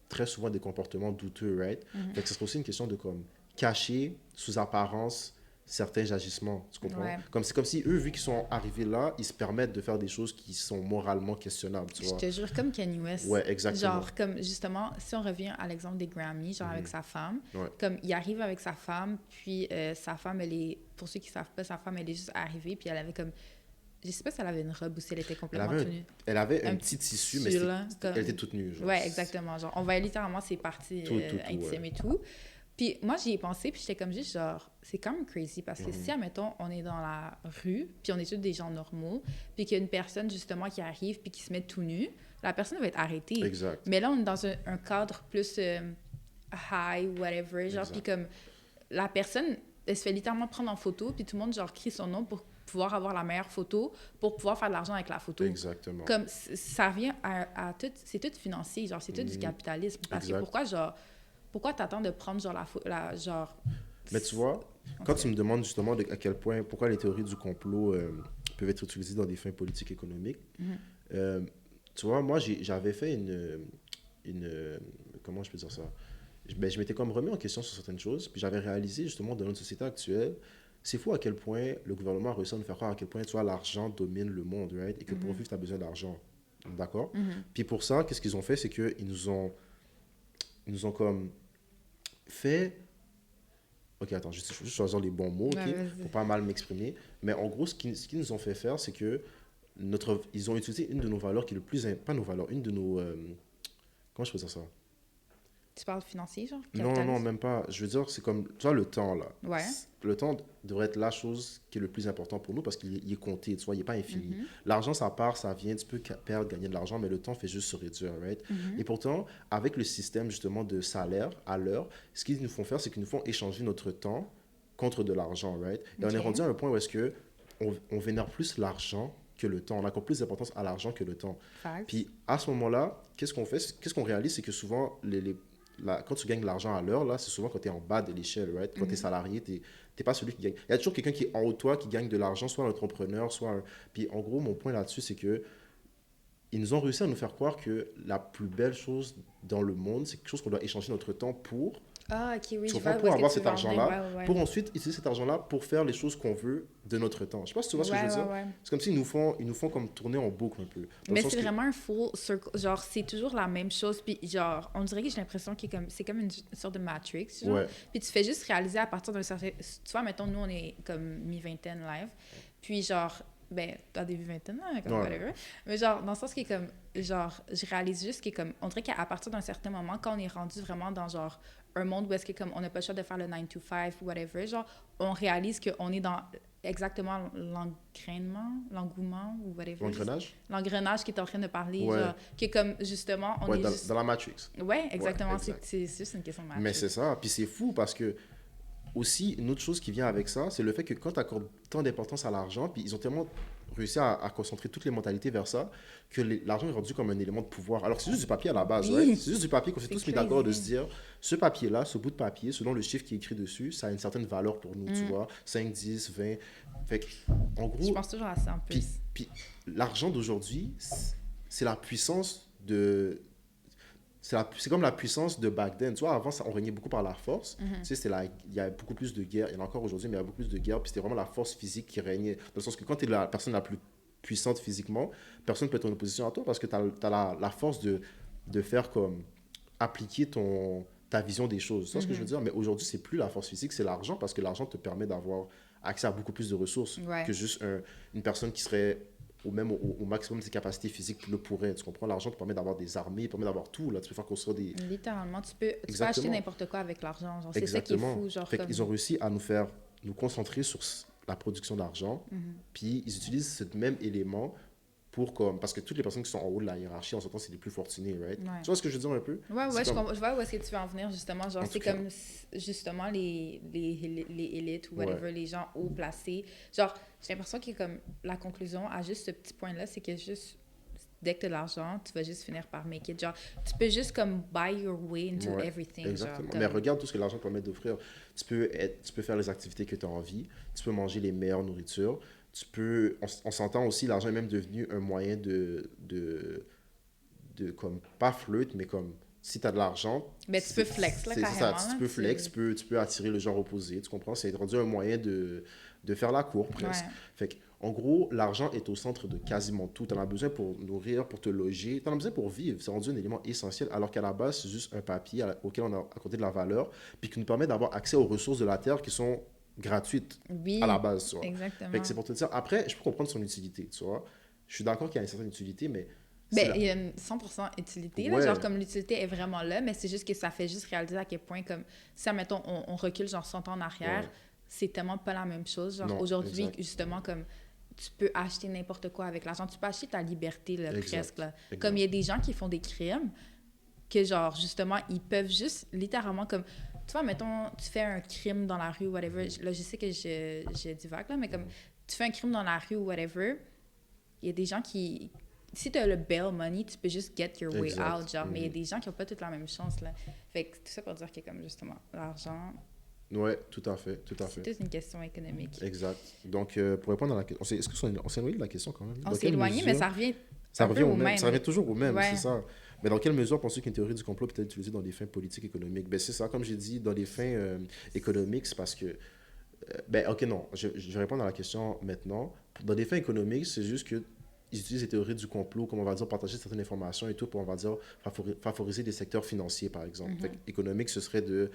très souvent des comportements douteux, right? Fait que ce serait aussi une question de comme cacher sous apparence certains agissements, tu comprends? Ouais. C'est comme si eux, vu qu'ils sont arrivés là, ils se permettent de faire des choses qui sont moralement questionnables, tu Je vois? te jure, comme Kanye West. Ouais, exactement. Genre, comme justement, si on revient à l'exemple des Grammys, genre avec sa femme, Ouais. comme il arrive avec sa femme, puis sa femme, elle est, pour ceux qui savent pas, sa femme, elle est juste arrivée, puis elle avait comme, je sais pas si elle avait une robe ou si elle était complètement toute nue. Elle avait un Un petit tissu, tissu, mais là, comme- elle était toute nue. Genre. Ouais, exactement. Genre, on voyait littéralement ses parties Tout, intimes ouais. et tout. Puis moi, j'y ai pensé, puis j'étais comme juste genre, c'est quand même crazy parce que si, admettons, on est dans la rue, puis on est tous des gens normaux, puis qu'il y a une personne justement qui arrive, puis qui se met tout nu, la personne va être arrêtée. Exact. Mais là, on est dans un cadre plus high, whatever, genre, Exact. puis comme la personne, elle se fait littéralement prendre en photo, puis tout le monde, genre, crie son nom pour pouvoir avoir la meilleure photo, pour pouvoir faire de l'argent avec la photo. Exactement. Comme, ça revient à tout, c'est tout financier, genre, c'est tout du capitalisme. Parce Exact. que pourquoi, genre, pourquoi t'attends de prendre, genre, genre... Mais tu vois, quand tu me demandes justement à quel point, pourquoi les théories du complot peuvent être utilisées dans des fins politiques économiques, tu vois, moi, j'avais fait comment je peux dire ça? Je m'étais comme remis en question sur certaines choses, puis j'avais réalisé justement dans notre société actuelle, c'est fou à quel point le gouvernement a réussi à nous faire croire à quel point, tu vois, l'argent domine le monde, right? Et que pour vivre, tu as besoin d'argent. D'accord? Puis pour ça, qu'est-ce qu'ils ont fait? C'est qu'ils nous ont comme fait... Ok, attends, je vais juste choisir les bons mots, Ouais, ok? vas-y. Pour pas mal m'exprimer. Mais en gros, ce qu'ils nous ont fait faire, c'est que ils ont utilisé une de nos valeurs qui est le plus... Pas nos valeurs, une de nos... comment je peux dire ça? Tu parles financier, genre? Non, non, Capitalisme? même pas. Je veux dire, c'est comme... Tu vois, le temps, là. Ouais. Le temps devrait être la chose qui est le plus important pour nous parce qu'il est compté, tu vois, il n'est pas infini. L'argent, ça part, ça vient, tu peux perdre, gagner de l'argent, mais le temps fait juste se réduire, right? Et pourtant, avec le système, justement, de salaire à l'heure, ce qu'ils nous font faire, c'est qu'ils nous font échanger notre temps contre de l'argent, right? Et on est Ok. rendu à un point où est-ce que on vénère plus l'argent que le temps. On accorde plus d'importance à l'argent que le temps. Facts. Puis à ce moment-là, qu'est-ce qu'on fait? Qu'est-ce qu'on réalise? C'est que souvent, quand tu gagnes de l'argent à l'heure, là, c'est souvent quand tu es en bas de l'échelle, right? Quand tu es salarié, tu n'es pas celui qui gagne. Il y a toujours quelqu'un qui est en haut de toi, qui gagne de l'argent, soit un entrepreneur, soit un... Puis en gros, mon point là-dessus, c'est que ils nous ont réussi à nous faire croire que la plus belle chose dans le monde, c'est quelque chose qu'on doit échanger notre temps pour, Ah, ok, oui, tu je comprends, vois pour où est-ce avoir que tu cet veux en venir. argent-là, Ouais, ouais. pour ensuite utiliser cet argent-là pour faire les choses qu'on veut de notre temps. Je sais pas si tu vois ce que je veux dire. Ouais. C'est comme s'ils nous font comme tourner en boucle un peu. Dans le Mais sens c'est que- vraiment un full circle. Genre, c'est toujours la même chose. Puis, genre, on dirait que j'ai l'impression que c'est comme une sorte de Matrix. Genre. Ouais. Puis, tu fais juste réaliser à partir d'un certain. Tu vois, mettons, nous, on est comme mi-vingtaine live. Puis, genre, ben, pas début vingtaine, hein, comme Ouais. whatever. Mais, genre, dans le sens qui est comme. Genre, je réalise juste qu'il est comme. On dirait qu'à partir d'un certain moment, quand on est rendu vraiment dans, genre, un monde où est-ce que, comme, on n'a pas le choix de faire le 9 to 5 ou whatever, genre, on réalise qu'on est dans exactement l'engouement ou whatever. L'engrenage? L'engrenage qui est en train de parler, Ouais. genre, qui est comme, justement, on Ouais, est dans, juste... dans la Matrix. Ouais, exactement, Ouais, exact. c'est juste une question de match. Mais c'est ça. Puis c'est fou parce que, aussi, une autre chose qui vient avec ça, c'est le fait que quand tu accordes tant d'importance à l'argent, puis ils ont tellement réussi à concentrer toutes les mentalités vers ça, que l'argent est rendu comme un élément de pouvoir. Alors, c'est juste du papier à la base, Oui. ouais. C'est juste du papier qu'on s'est C'est tous mis d'accord de crazy. se dire, ce papier-là, ce bout de papier, selon le chiffre qui est écrit dessus, ça a une certaine valeur pour nous, tu vois. 5, 10, 20. Fait que, en Je gros, pense toujours à ça en puis, plus. puis l'argent d'aujourd'hui, c'est la puissance de... C'est comme la puissance de back then. Tu vois, avant, on régnait beaucoup par la force. Tu sais, il y a beaucoup plus de guerres. Il y en a encore aujourd'hui, mais il y a beaucoup plus de guerres. Puis c'était vraiment la force physique qui régnait. Dans le sens que quand tu es la personne la plus puissante physiquement, personne ne peut être en opposition à toi parce que tu as, la force de faire comme appliquer ta vision des choses. C'est ce que je veux dire. Mais aujourd'hui, c'est plus la force physique, c'est l'argent parce que l'argent te permet d'avoir accès à beaucoup plus de ressources Ouais. que juste une personne qui serait au maximum de ses capacités physiques le pourrait. Tu comprends? L'argent te permet d'avoir des armées, permet d'avoir tout. Là. Tu peux faire construire des... Littéralement, tu peux acheter Exactement. n'importe quoi avec l'argent. Genre, c'est ça qui est Exactement. fou. Genre, Fait comme... qu'ils ont réussi à nous concentrer sur la production d'argent. Puis ils utilisent ce même élément pour comme... Parce que toutes les personnes qui sont en haut de la hiérarchie, en ce temps, c'est les plus fortunés, right? Ouais. Tu vois ce que je veux dire un peu? Ouais, C'est je, comme- je vois où est-ce que tu veux en venir, justement. Genre, En c'est tout cas. comme, justement, les élites ou whatever, Ouais. les gens haut placés. Genre, j'ai l'impression que, comme, la conclusion à juste ce petit point-là, c'est que juste, dès que tu as de l'argent, tu vas juste finir par make it. Genre, tu peux juste, comme, buy your way into Ouais, everything. exactement. Genre, Mais comme- regarde tout ce que l'argent te permet d'offrir. Tu peux faire les activités que tu as envie. Tu peux manger les meilleures nourritures. On s'entend aussi, l'argent est même devenu un moyen comme, pas flûte, mais comme, si tu as de l'argent, Mais tu peux flex, là, c'est ça, carrément. tu peux flex, tu peux attirer le genre opposé, tu comprends? C'est rendu un moyen de faire la cour, presque. Ouais. Fait que, en gros, l'argent est au centre de quasiment tout. Tu en as besoin pour nourrir, pour te loger, tu en as besoin pour vivre. C'est rendu un élément essentiel, alors qu'à la base, c'est juste un papier auquel on a accordé de la valeur, puis qui nous permet d'avoir accès aux ressources de la Terre qui sont gratuites Oui, à la base, tu vois. exactement. Fait que c'est pour te dire, après, je peux comprendre son utilité, tu vois. Je suis d'accord qu'il y a une certaine utilité, mais... Ben, c'est il y a une 100% utilité, là, Ouais. genre comme l'utilité est vraiment là, mais c'est juste que ça fait juste réaliser à quel point, comme, si, admettons, on recule genre 100 ans en arrière, Ouais. c'est tellement pas la même chose. Genre, Non, aujourd'hui, exact. justement, comme, tu peux acheter n'importe quoi avec l'argent, tu peux acheter ta liberté, là, Exact, presque, là. exact. Comme, il y a des gens qui font des crimes, que, genre, justement, ils peuvent juste, littéralement, comme, tu vois, mettons, tu fais un crime dans la rue, whatever, là, je sais que je divague, là, mais comme, tu fais un crime dans la rue ou whatever, il y a des gens qui... Si tu as le bail money, tu peux juste get your way Exact. out, genre. Mais il y a des gens qui n'ont pas toute la même chance, là. Fait que tout ça pour dire que, comme, justement, l'argent, Ouais, tout à fait, tout à c'est fait. toute une question économique. Exact. Donc, pour répondre à la question, est-ce qu'on s'est éloigné de la question quand même? On Dans s'est quelle éloigné, mais mesure- ça revient Ça un peu revient au au même. même. Ça revient toujours au même, Ouais. c'est ça. Mais dans quelle mesure penses-tu qu'une théorie du complot peut être utilisée dans des fins politiques économiques? Ben, c'est ça, comme j'ai dit, dans des fins économiques, c'est parce que... ben, ok, non, je vais répondre à la question maintenant. Dans des fins économiques, c'est juste que ils utilisent les théories du complot, comme on va dire, partager certaines informations et tout, pour, on va dire, favoriser des secteurs financiers, par exemple. Fait que économique, ce serait de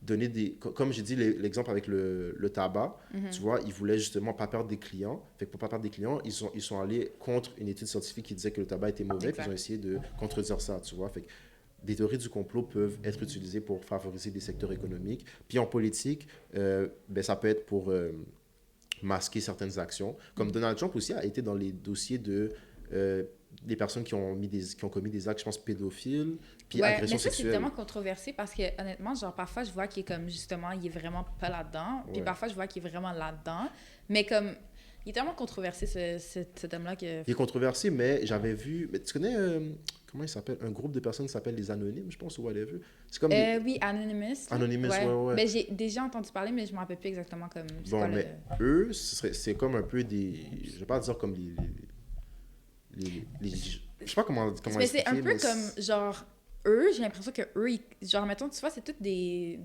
donner des... Comme j'ai dit, l'exemple avec le tabac, tu vois, ils voulaient justement pas perdre des clients. Fait que pour pas perdre des clients, ils sont allés contre une étude scientifique qui disait que le tabac était mauvais, puis ils ont essayé de contredire ça, tu vois. Fait que des théories du complot peuvent être utilisées pour favoriser des secteurs économiques. Puis en politique, ben, ça peut être pour masquer certaines actions. Comme Donald Trump aussi a été dans les dossiers de des personnes qui ont commis des actes, je pense, pédophiles, puis Ouais, agressions mais ça, c'est sexuelles. tellement controversé parce que, honnêtement, genre, parfois, je vois qu'il est comme, justement, il est vraiment pas là-dedans. Puis Ouais. parfois, je vois qu'il est vraiment là-dedans. Mais comme, il est tellement controversé, cet homme-là, que... Il est controversé, mais j'avais vu... Mais tu connais, comment il s'appelle? Un groupe de personnes qui s'appelle les Anonymes, je pense, ou whatever. C'est comme... Oui, Anonymous. là. Anonymous, ouais. Ben, j'ai déjà entendu parler, mais je me rappelle plus exactement comme... c'est Bon, quoi mais eux, c'est comme un peu des... Je vais pas dire comme je sais pas comment Mais c'est un expliquer, peu mais comme, genre, eux, j'ai l'impression que eux, genre, mettons, tu vois, c'est tous des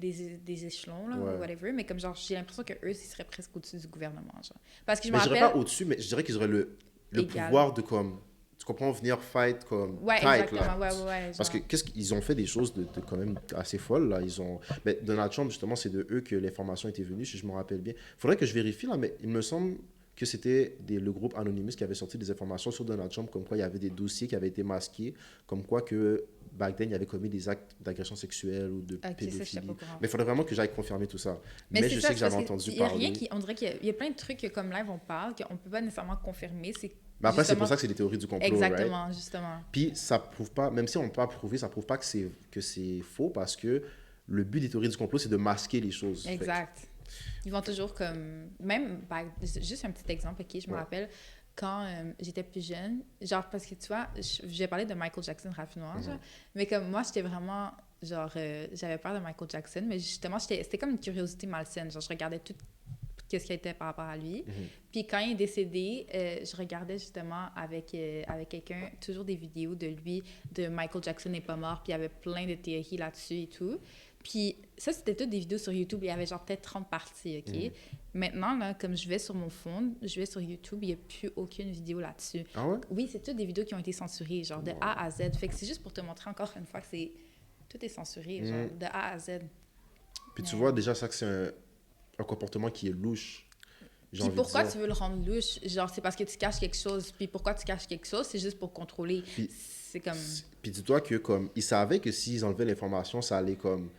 échelons, là, Ouais. ou whatever, mais comme, genre, j'ai l'impression que eux, ils seraient presque au-dessus du gouvernement, genre. Parce que je me Mais je dirais rappelle... pas au-dessus, mais je dirais qu'ils auraient le Égal. pouvoir de comme... Tu comprends? Venir fight comme... Ouais, tight, exactement, là. ouais. Parce que genre. qu'est-ce qu'ils ont fait des choses de quand même assez folles, là. Ils ont... Mais Donald Trump, justement, c'est de eux que l'information était venue, si je me rappelle bien. Faudrait que je vérifie, là, mais il me semble que c'était le groupe Anonymous qui avait sorti des informations sur Donald Trump, comme quoi il y avait des dossiers qui avaient été masqués, comme quoi que back then, il avait commis des actes d'agression sexuelle ou de Ok, ça, je sais pédophilie. pas au courant. Mais il faudrait vraiment que j'aille confirmer tout ça. Mais c'est je ça, sais que j'avais parce entendu il y a parler. rien qui... On dirait qu'il y a plein de trucs que, comme live, on parle, qu'on peut pas nécessairement confirmer, c'est... Mais après, c'est pour justement- ça que c'est des théories du complot, right? Exactement, justement. Puis ça prouve pas, même si on ne peut pas prouver, ça prouve pas que c'est faux parce que le but des théories du complot, c'est de masquer les choses. Exact. Ils vont toujours comme... Même, juste un petit exemple, OK, je me Ouais. rappelle, quand j'étais plus jeune, genre, parce que tu vois, j'ai parlé de Michael Jackson rapidement, genre, mais comme moi, j'étais vraiment, genre, j'avais peur de Michael Jackson, mais justement, c'était comme une curiosité malsaine, genre, je regardais tout qu'est-ce qui était par rapport à lui. Puis quand il est décédé, je regardais justement avec quelqu'un toujours des vidéos de lui, de Michael Jackson n'est pas mort, puis il y avait plein de théories là-dessus et tout. Puis ça, c'était toutes des vidéos sur YouTube. Il y avait genre peut-être 30 parties, OK? Maintenant, là, comme je vais sur mon phone, je vais sur YouTube, il n'y a plus aucune vidéo là-dessus. Ah ouais? Oui, c'est toutes des vidéos qui ont été censurées, genre de A à Z. Fait que c'est juste pour te montrer encore une fois que tout est censuré, genre de A à Z. Puis tu vois déjà ça que c'est un comportement qui est louche. Puis pourquoi tu veux le rendre louche? Genre, c'est parce que tu caches quelque chose. Puis pourquoi tu caches quelque chose? C'est juste pour contrôler. Puis, c'est comme... Puis dis-toi que comme ils savaient que s'ils enlevaient l'information, ça allait comme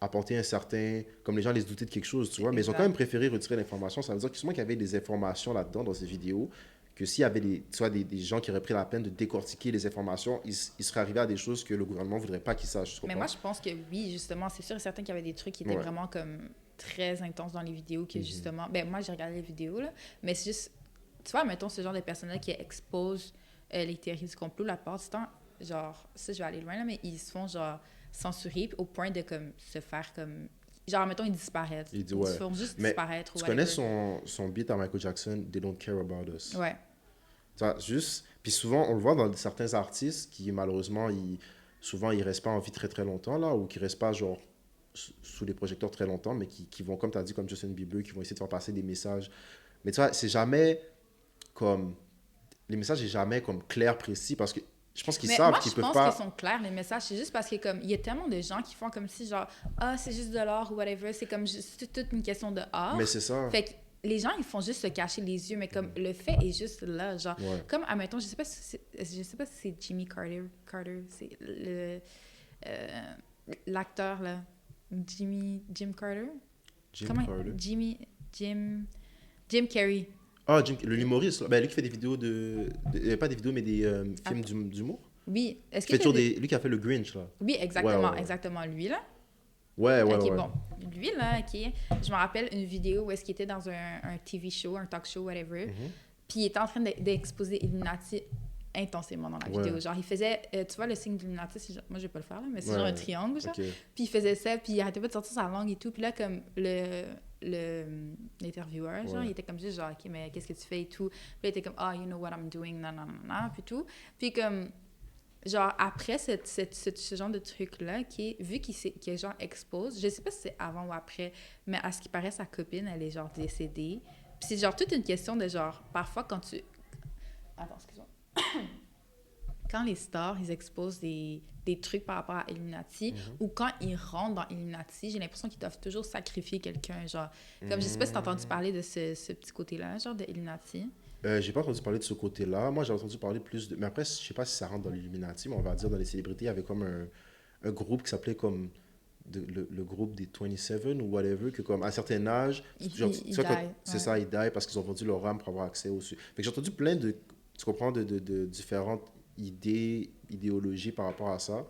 apporter un certain... Comme les gens les doutaient de quelque chose, tu vois. Mais ils ont quand même préféré retirer l'information. Ça veut dire que sûrement qu'il y avait des informations là-dedans, dans ces vidéos, que s'il y avait des gens qui auraient pris la peine de décortiquer les informations, ils seraient arrivés à des choses que le gouvernement ne voudrait pas qu'ils sachent. Mais moi, je pense que oui, justement, c'est sûr et certain qu'il y avait des trucs qui étaient vraiment comme très intenses dans les vidéos, que justement... Ben moi, j'ai regardé les vidéos, là, mais c'est juste... Tu vois, mettons, ce genre de personnes-là qui exposent les théories du complot, la plupart du temps, genre, ça, je vais aller loin, là, mais ils se font, genre, censurer au point de, comme, se faire, comme... Genre, mettons, ils disparaissent. Ils se font juste disparaître. Tu connais son beat à Michael Jackson, « They don't care about us ». Ouais. Tu vois, juste... Puis souvent, on le voit dans certains artistes qui, malheureusement, souvent, ils restent pas en vie très, très longtemps, là, ou qui restent pas, genre, sous les projecteurs très longtemps, mais qui vont, comme tu as dit, comme Justin Bieber, qui vont essayer de faire passer des messages. Mais tu vois, c'est jamais comme... Les messages sont jamais comme clairs, précis, parce que je pense qu'ils savent qu'ils peuvent pas... Mais moi, je pense qu'ils sont clairs, les messages. C'est juste parce que, comme, il y a tellement de gens qui font comme si, genre, ah, c'est juste de l'art ou whatever. C'est comme, c'est toute une question de art. Mais c'est ça. Fait que les gens, ils font juste se cacher les yeux, mais comme, le fait est juste là, genre... Comme, admettons, je sais pas si c'est Jimmy Carter, c'est l'acteur, là. Jim Carter? Jim Carrey. Ah, l'humoriste, ben, lui qui fait des vidéos pas des vidéos, mais des films d'humour. Oui. Est-ce que lui qui a fait le Grinch, là. Oui, exactement, exactement. Lui, là. Ouais. Bon. Lui, là, OK. Je me rappelle une vidéo où est-ce qu'il était dans un TV show, un talk show, whatever. Puis il était en train d'exposer Illuminati intensément dans la vidéo. Genre, il faisait, tu vois, le signe d'Illuminati, moi, je vais pas le faire, là, mais c'est genre un triangle, genre. Puis il faisait ça, puis il arrêtait pas de sortir sa langue et tout. Puis là, comme l'intervieweur, genre, il était comme juste genre, OK, mais qu'est-ce que tu fais et tout. Puis il était comme, you know what I'm doing, nanana, puis tout. Puis comme, genre, après ce genre de truc-là, vu qu'il genre expose, je sais pas si c'est avant ou après, mais à ce qui paraît, sa copine, elle est genre décédée. Puis c'est genre toute une question de genre, parfois quand tu... Attends, excuse-moi. Quand les stars, ils exposent des trucs par rapport à Illuminati, ou quand ils rentrent dans Illuminati, j'ai l'impression qu'ils doivent toujours sacrifier quelqu'un, genre... Comme, je sais pas si t'as entendu parler de ce petit côté-là, genre de Illuminati. J'ai pas entendu parler de ce côté-là. Moi, j'ai entendu parler plus de... Mais après, je sais pas si ça rentre dans l'Illuminati, mais on va dire dans les célébrités, il y avait comme un groupe qui s'appelait comme... le groupe des 27 ou whatever, que comme à un certain âge, c'est ça, ils die parce qu'ils ont vendu leur âme pour avoir accès au... Fait que j'ai entendu plein de... Tu comprends, de différentes idéologies par rapport à ça.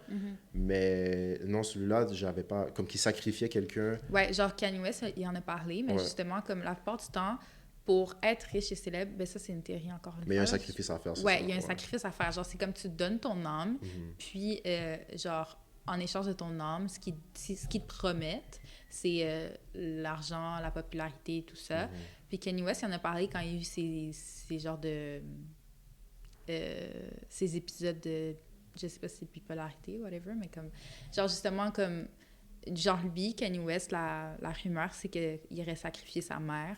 Mais non, celui-là, j'avais pas... Comme qui sacrifiait quelqu'un. Ouais, genre Kanye West, il en a parlé, mais justement, comme la plupart du temps, pour être riche et célèbre, ben ça, c'est une théorie encore une fois. Mais il y a un sacrifice à faire, c'est ça. ça. Il y a un sacrifice à faire. Genre, c'est comme tu donnes ton âme, puis genre, en échange de ton âme, ce qu'ils te promettent, c'est l'argent, la popularité, tout ça. Puis Kanye West, il en a parlé quand il y a eu ces genres de... ces épisodes de, je sais pas si c'est bipolarité ou whatever, mais comme, genre justement comme, genre lui, Kanye West, la rumeur, c'est qu'il aurait sacrifié sa mère.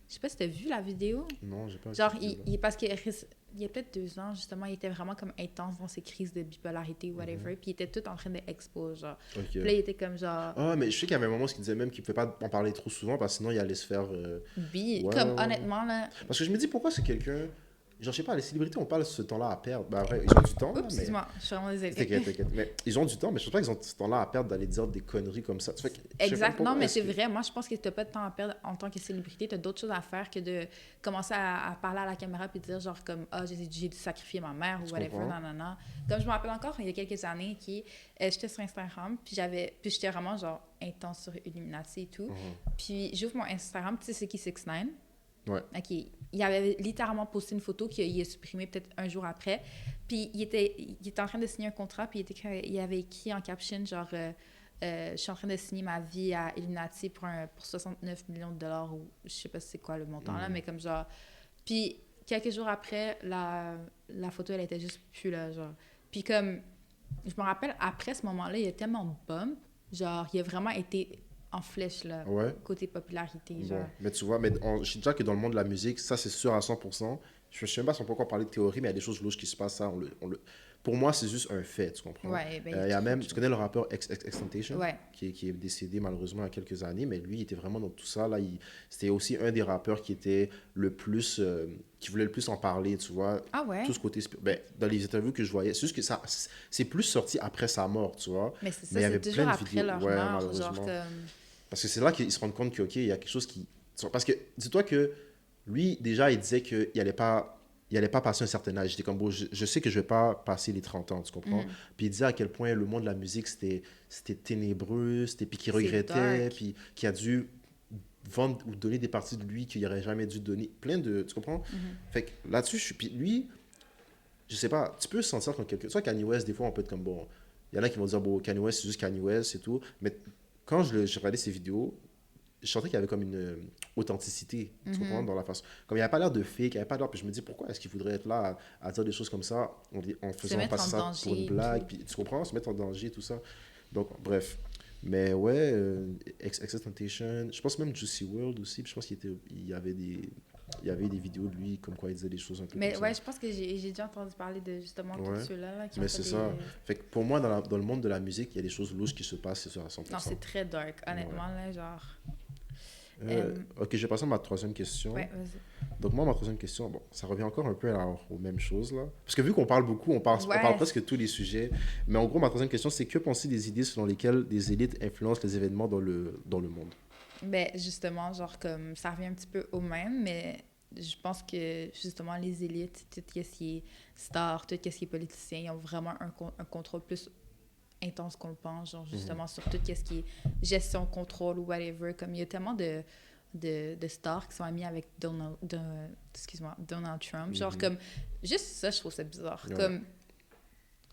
Je sais pas si t'as vu la vidéo. Non, j'ai pas vu. Genre, parce qu'il y a peut-être 2 ans, justement, il était vraiment comme intense dans ses crises de bipolarité ou whatever, puis il était tout en train d'exposer, genre. Puis là, il était comme genre... Ah, mais je sais qu'il y avait un moment où il disait même qu'il pouvait pas en parler trop souvent, parce que sinon, il allait se faire... honnêtement, là... Parce que je me dis, pourquoi c'est quelqu'un... Genre, je sais pas, les célébrités, on parle ce temps-là à perdre. Ben, après, ils ont du temps. Oups, excuse-moi, je suis vraiment désolée. T'inquiète. Mais ils ont du temps, mais je pense pas qu'ils ont ce temps-là à perdre d'aller dire des conneries comme ça. Exact. Non, mais c'est vrai. Moi, je pense que t'as pas de temps à perdre en tant que célébrité. T'as d'autres choses à faire que de commencer à parler à la caméra puis dire genre comme, j'ai dû sacrifier ma mère ou whatever, nanana. Comme je me rappelle encore, il y a quelques années, j'étais sur Instagram, puis j'étais vraiment genre intense sur Illuminati et tout. Puis j'ouvre mon Instagram, tu sais c'est qui 6ix9ine? Ouais. OK. Il avait littéralement posté une photo qu'il a supprimée peut-être un jour après. Puis il était en train de signer un contrat, puis il avait écrit en caption, genre, je suis en train de signer ma vie à Illuminati pour 69 millions de dollars, ou je sais pas c'est quoi le montant, là, mais comme genre... Puis quelques jours après, la photo, elle était juste plus là, genre. Puis comme, je me rappelle, après ce moment-là, il a tellement bump, genre, il a vraiment été en flèche, là, Ouais. côté popularité, Bon, genre. mais tu vois, je dis déjà que dans le monde de la musique, ça c'est sûr à 100%. Je ne sais même pas si on peut encore parler de théorie, mais il y a des choses louches qui se passent, ça, pour moi, c'est juste un fait, tu comprends? Ouais, ben, Il y a même, tu connais le rappeur XXXTentacion, Ouais. qui est décédé malheureusement il y a quelques années, mais lui, il était vraiment dans tout ça. Là, c'était aussi un des rappeurs qui était le plus, qui voulait le plus en parler, tu vois? Ah ouais? Tout ce côté, ben, dans les interviews que je voyais, c'est juste que ça, c'est plus sorti après sa mort, tu vois? Mais c'est Mais ça, il y c'est avait toujours plein de après vidéos, leur ouais, mort, genre malheureusement. comme... Parce que c'est là qu'ils se rendent compte que, OK, il y a quelque chose qui... Parce que, dis-toi que lui, déjà, il disait qu'il n'allait pas passer un certain âge. Il était comme, bon, je sais que je vais pas passer les 30 ans, tu comprends? Puis il disait à quel point le monde de la musique, c'était ténébreux, puis qu'il C'est regrettait, dark. puis qu'il a dû vendre ou donner des parties de lui qu'il n'aurait jamais dû donner. Plein de... Tu comprends? Fait que là-dessus, Puis lui, je sais pas, tu peux se sentir comme quelqu'un... Tu vois, Kanye West, des fois, on peut être comme, bon... Il y en a qui vont dire, bon, Kanye West, c'est juste Kanye West, c'est tout. Mais quand j'ai regardé ses vidéos, je sentais qu'il y avait comme une authenticité, tu comprends, dans la façon. Comme il n'y avait pas l'air de fake, il n'y avait pas l'air. Puis je me dis, pourquoi est-ce qu'il voudrait être là à dire des choses comme ça en Se faisant mettre en passer ça pour une danger, blague, tout. puis tu comprends, se mettre en danger, tout ça. Donc, bref. Mais ouais, XXXTentacion, je pense même Juicy World aussi, puis je pense il y avait des vidéos de lui comme quoi il disait des choses un peu Mais comme ouais, ça. je pense que j'ai déjà entendu parler de justement tous Ouais, ceux-là là, qui ont mais fait c'est des... ça. Fait que pour moi, dans le monde de la musique, il y a des choses louches qui se passent, c'est sûr, à Non, 100%. c'est très dark, Ouais. honnêtement, là, genre... Euh, Ok, je vais passer à ma troisième question. ouais, vas-y. Donc moi, ma troisième question, bon, ça revient encore un peu aux mêmes choses, là. Parce que vu qu'on parle beaucoup, on parle Ouais, presque de tous les sujets. Mais en gros, ma troisième question, c'est que penser des idées selon lesquelles des élites influencent les événements dans le monde? ben justement, genre comme, ça revient un petit peu au même, mais je pense que justement, les élites, tout ce qui est star, tout ce qui est politicien, ils ont vraiment un contrôle plus intense qu'on le pense, genre justement sur tout ce qui est gestion, contrôle ou whatever. Comme il y a tellement de stars qui sont amis avec Donald Trump. Genre comme, juste ça, je trouve ça bizarre. Ouais. Comme,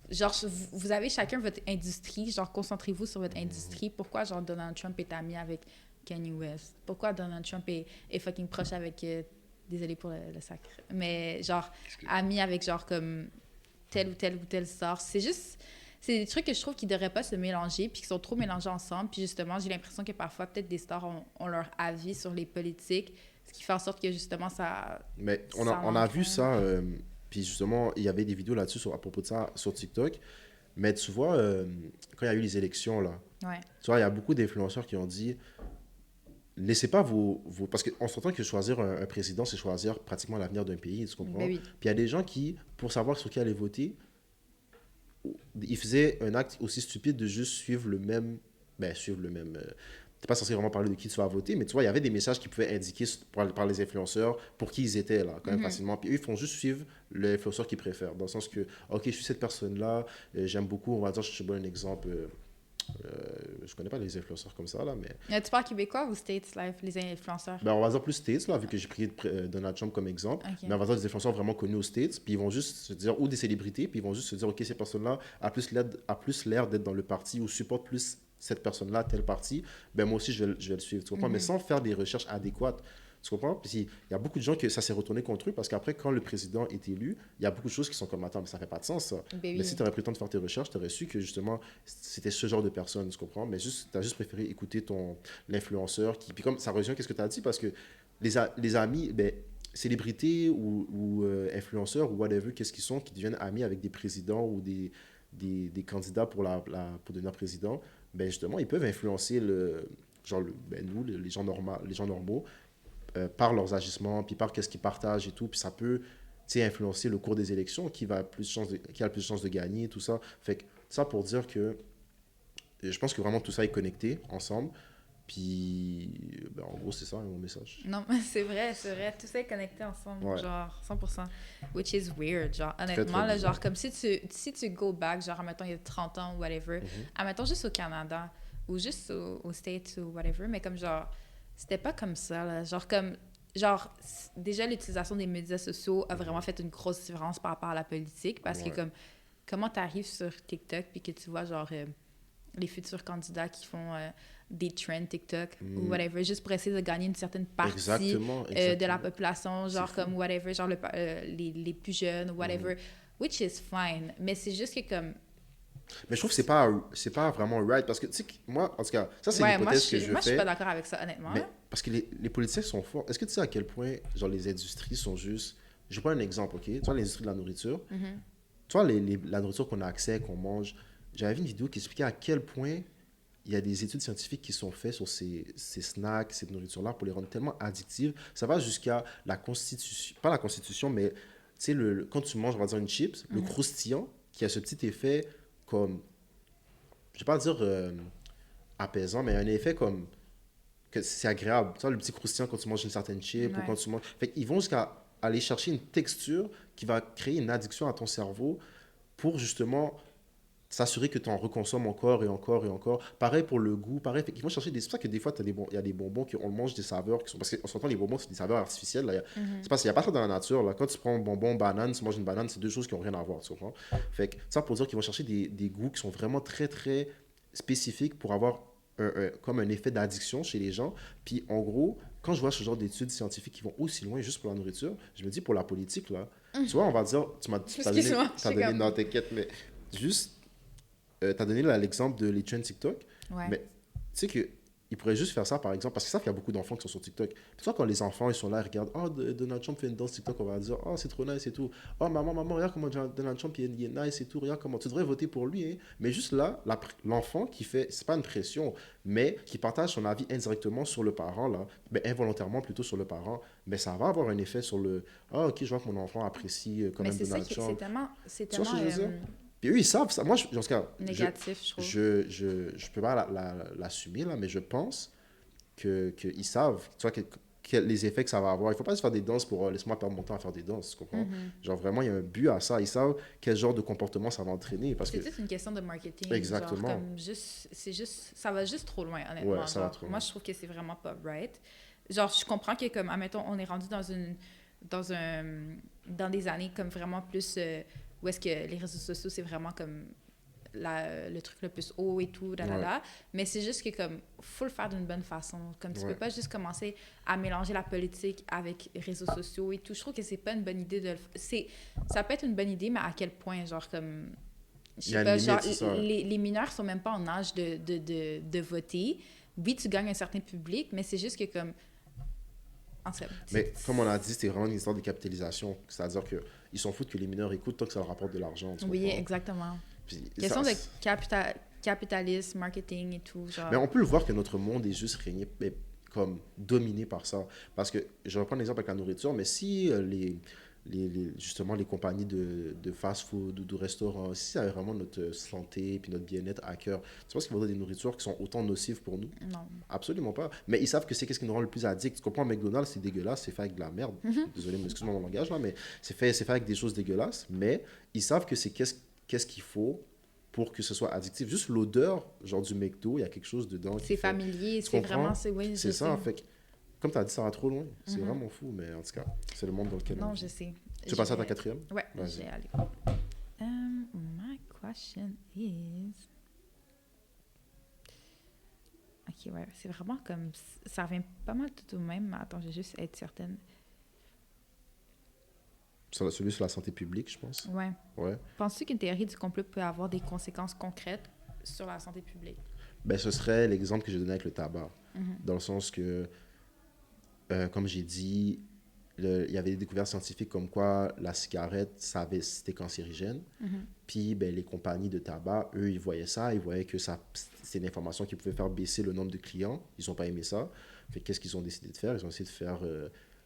genre, vous avez chacun votre industrie, genre concentrez-vous sur votre industrie. Pourquoi genre Donald Trump est ami avec Kanye West? Pourquoi Donald Trump est fucking proche avec... désolé pour le sacre. Mais genre, ami avec genre comme telle ou telle star. C'est juste... C'est des trucs que je trouve qui ne devraient pas se mélanger puis qui sont trop mélangés ensemble. Puis justement, j'ai l'impression que parfois, peut-être des stars ont leur avis sur les politiques, ce qui fait en sorte que justement, ça... Mais on ça a vu l'entraîne. ça, puis justement, il y avait des vidéos là-dessus à propos de ça sur TikTok. Mais tu vois, quand il y a eu les élections, là, Ouais. tu vois, il y a beaucoup d'influenceurs qui ont dit, laissez pas parce qu'on s'entend que choisir un président, c'est choisir pratiquement l'avenir d'un pays, tu comprends? Ben oui. Puis il y a des gens qui, pour savoir sur qui aller voter, ils faisaient un acte aussi stupide de juste suivre le même... Ben, suivre le même... T'es pas censé vraiment parler de qui tu vas voter, mais tu vois, il y avait des messages qui pouvaient indiquer par les influenceurs pour qui ils étaient, là, quand même facilement. Puis eux, ils font juste suivre l'influenceur qu'ils préfèrent. Dans le sens que, OK, je suis cette personne-là, j'aime beaucoup, on va dire, je te donne un exemple... je connais pas les influenceurs comme ça, là, mais... Tu parles québécois ou States, live, les influenceurs? Ben, on va dire plus States, là, vu que j'ai pris Donald Trump comme exemple. Ok. Mais on va dire des influenceurs vraiment connus aux States, puis ils vont juste se dire, ou des célébrités, puis ils vont juste se dire, OK, cette personne-là a plus l'air d'être dans le parti ou supporte plus cette personne-là, tel parti, ben moi aussi, je vais le suivre, tu comprends? Mais sans faire des recherches adéquates, tu comprends? Puis il y a beaucoup de gens que ça s'est retourné contre eux, parce qu'après, quand le président est élu, il y a beaucoup de choses qui sont comme, attends, mais ça fait pas de sens, ça. Ben Mais oui. si tu aurais pris le temps de faire tes recherches, tu aurais su que justement, c'était ce genre de personne, tu comprends? Mais juste, tu as juste préféré écouter l'influenceur qui. Puis comme ça rejoint, qu'est-ce que tu as dit? Parce que les amis, ben, célébrités ou influenceurs ou whatever, qu'est-ce qu'ils sont, qui deviennent amis avec des présidents ou des candidats pour devenir président, ben justement, ils peuvent influencer nous, les gens normaux, par leurs agissements, puis par qu'est-ce qu'ils partagent et tout, puis ça peut, tu sais, influencer le cours des élections, qui a le plus de chances de gagner, tout ça. Fait que ça pour dire que je pense que vraiment tout ça est connecté ensemble, puis ben, en gros, c'est ça mon message. Non, mais c'est vrai, tout ça est connecté ensemble, Ouais. genre 100%. Which is weird, genre Très, honnêtement, très là, bizarre. genre comme si tu go back, genre admettons il y a 30 ans ou whatever, admettons juste au Canada ou juste aux States ou whatever, mais comme genre, c'était pas comme ça, là, genre comme, genre, déjà, l'utilisation des médias sociaux a vraiment fait une grosse différence par rapport à la politique, parce que, Ouais. comme, comment t'arrives sur TikTok, puis que tu vois, genre, les futurs candidats qui font des trends TikTok ou Mm. whatever, juste pour essayer de gagner une certaine partie Exactement, de la exactement. population, C'est genre fou. comme whatever, genre les plus jeunes ou whatever, which is fine. Mais c'est juste que comme... Mais je trouve que c'est pas vraiment right parce que, tu sais, moi, en tout cas, ça, c'est Ouais, l'hypothèse que je moi, je suis pas fais, d'accord avec ça, honnêtement. mais parce que les politiciens sont forts. Est-ce que tu sais à quel point, genre, les industries sont juste. Je prends un exemple, ok? Tu vois, l'industrie de la nourriture, Mhm. tu vois, la nourriture qu'on a accès, qu'on mange. J'avais vu une vidéo qui expliquait à quel point il y a des études scientifiques qui sont faites sur ces snacks, cette nourriture-là, pour les rendre tellement addictives. Ça va jusqu'à la constitution, pas la constitution, mais tu sais, quand tu manges, on va dire une chips, le Mhm. croustillant, qui a ce petit effet comme, je vais pas dire apaisant, mais un effet comme que c'est agréable. Tu vois, le petit croustillant quand tu manges une certaine chip ou Ouais. quand tu manges. Fait qu'ils vont jusqu'à aller chercher une texture qui va créer une addiction à ton cerveau pour justement s'assurer que tu en reconsommes encore et encore et encore. Pareil pour le goût, pareil. Fait qu'ils vont chercher des. C'est pour ça que des fois, il y a des bonbons qui on mange des saveurs qui sont. Parce qu'on s'entend, les bonbons, c'est des saveurs artificielles. Là. Mhm. C'est parce qu'il n'y a pas ça dans la nature. Là. Quand tu prends un bonbon, banane, tu manges une banane, c'est deux choses qui n'ont rien à voir. Tu comprends? Fait que ça pour dire qu'ils vont chercher des goûts qui sont vraiment très, très spécifiques pour avoir comme un effet d'addiction chez les gens. Puis en gros, quand je vois ce genre d'études scientifiques qui vont aussi loin juste pour la nourriture, je me dis pour la politique, là, tu vois, on va dire, Excuse-moi, je t'as suis donné, comme... non, t'inquiète, mais juste tu as donné l'exemple de les trends TikTok, Ouais. mais tu sais qu'ils pourraient juste faire ça, par exemple, parce qu'ils savent qu'il y a beaucoup d'enfants qui sont sur TikTok. Puis toi, quand les enfants, ils sont là, ils regardent, oh, Donald Trump fait une danse TikTok, on va dire, oh, c'est trop nice et tout. Oh, maman, regarde comment Donald Trump, il est nice et tout, regarde comment, tu devrais voter pour lui. Hein. Mais juste là, l'enfant qui fait, c'est pas une pression, mais qui partage son avis indirectement sur le parent, là, mais involontairement plutôt sur le parent, mais ça va avoir un effet sur le, ah, ok, je vois que mon enfant apprécie quand Mais même c'est ça Donald qui... C'est Trump. tellement... C'est Tu vois ce tellement que je veux dire? Puis eux, ils savent ça. Moi, dans ce cas, négatif, je trouve. je peux pas l'assumer, là, mais je pense qu'ils savent, tu vois, les effets que ça va avoir. Il faut pas juste faire des danses pour laisse-moi perdre mon temps à faire des danses, tu comprends? Mhm. Genre, vraiment, il y a un but à ça. Ils savent quel genre de comportement ça va entraîner. Parce que, C'est toute une question de marketing, genre exactement. comme juste, c'est juste, ça va juste trop loin, Ouais, honnêtement. ça va Genre, trop moi, loin. je trouve que c'est vraiment pas right. Genre, je comprends que comme, admettons, on est rendu dans des années comme vraiment plus, où est-ce que les réseaux sociaux, c'est vraiment comme le truc le plus haut et tout, Ouais, mais c'est juste que comme, faut le faire d'une bonne façon. Comme, tu peux ouais. pas juste commencer à mélanger la politique avec les réseaux sociaux et tout. Je trouve que c'est pas une bonne idée de ça peut être une bonne idée, mais à quel point, genre, comme je Il y a sais une pas, genre, limite, c'est ça. les mineurs sont même pas en âge de voter. Oui, tu gagnes un certain public, mais c'est juste que comme... En tout cas, Mais comme on a dit, c'est vraiment une histoire de capitalisation. C'est-à-dire qu'ils s'en foutent que les mineurs écoutent tant que ça leur rapporte de l'argent, tu oui, comprends? exactement. Puis Question de capitalisme, marketing et tout, mais genre... on peut le voir que notre monde est juste régné, mais comme dominé par ça. Parce que, je reprends l'exemple avec la nourriture, mais si justement les compagnies de fast-food ou de restaurants, si ça avait vraiment notre santé et notre bien-être à cœur, tu penses qu'ils vont donner des nourritures qui sont autant nocives pour nous? Non. Absolument pas. Mais ils savent que c'est qu'est-ce qui nous rend le plus addict. Tu comprends, McDonald's, c'est dégueulasse, c'est fait avec de la merde. Désolé, mais excuse-moi mon langage là, mais c'est fait avec des choses dégueulasses. Mais ils savent que c'est qu'est-ce qu'il faut pour que ce soit addictif. Juste l'odeur, genre du McDo, il y a quelque chose dedans qui C'est fait. familier, Tu c'est vraiment... comprends? Oui, je C'est sais. ça, en fait. Comme tu as dit, ça va trop loin. C'est Mhm. vraiment fou, mais en tout cas, c'est le monde dans lequel on Non, vit. je sais. Tu veux passer à ta quatrième? Ouais, je Vas-y. vais aller. My question is... Ok, ouais, c'est vraiment comme... Ça revient pas mal tout au même, mais attends, je vais juste être certaine. Celui sur la santé publique, je pense. Ouais. Ouais. Penses-tu qu'une théorie du complot peut avoir des conséquences concrètes sur la santé publique? Ben, ce serait l'exemple que j'ai donné avec le tabac. Mhm. Dans le sens que, comme j'ai dit, il y avait des découvertes scientifiques comme quoi la cigarette, c'était cancérigène. Mhm. Puis ben, les compagnies de tabac, eux, ils voyaient ça, ils voyaient que c'était une information qui pouvait faire baisser le nombre de clients. Ils n'ont pas aimé ça. Fait qu'est-ce qu'ils ont décidé de faire? Ils ont essayé de faire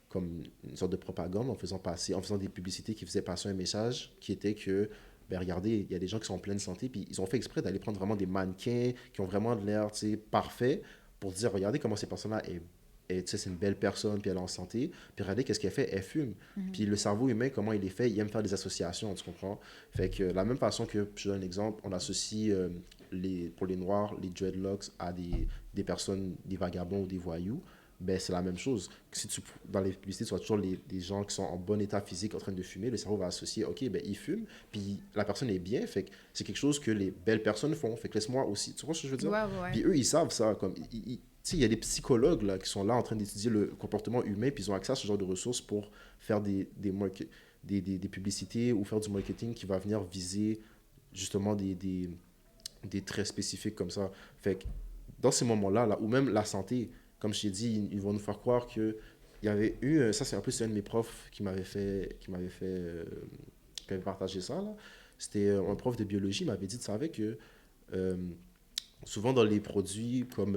comme une sorte de propagande en faisant des publicités qui faisaient passer un message qui était que, ben regardez, il y a des gens qui sont en pleine santé, puis ils ont fait exprès d'aller prendre vraiment des mannequins qui ont vraiment de l'air, tu sais, parfait, pour dire, regardez comment ces personnes-là tu sais, c'est une belle personne, puis elle est en santé. Puis regardez qu'est-ce qu'elle fait, elle fume. Mhm. Puis le cerveau humain, comment il est fait, il aime faire des associations, tu comprends? Fait que la même façon que, je donne un exemple, on associe pour les Noirs, les dreadlocks à des personnes, des vagabonds ou des voyous. ben c'est la même chose. Si tu, dans les publicités, tu vois toujours les gens qui sont en bon état physique en train de fumer, le cerveau va associer, OK, ben ils fument, puis la personne est bien, fait que c'est quelque chose que les belles personnes font, fait que laisse-moi aussi, tu vois ce que je veux dire? Ouais, ouais, ouais. Puis eux, ils savent ça, comme, tu sais, il y a des psychologues là, qui sont là en train d'étudier le comportement humain, puis ils ont accès à ce genre de ressources pour faire des publicités ou faire du marketing qui va venir viser justement des traits spécifiques comme ça. Fait que dans ces moments-là, là, ou même la santé, comme je t'ai dit, ils vont nous faire croire que il y avait eu, ça c'est un peu, c'est un de mes profs qui m'avait partagé ça, là. C'était un prof de biologie, il m'avait dit, tu savais que euh, souvent dans les produits comme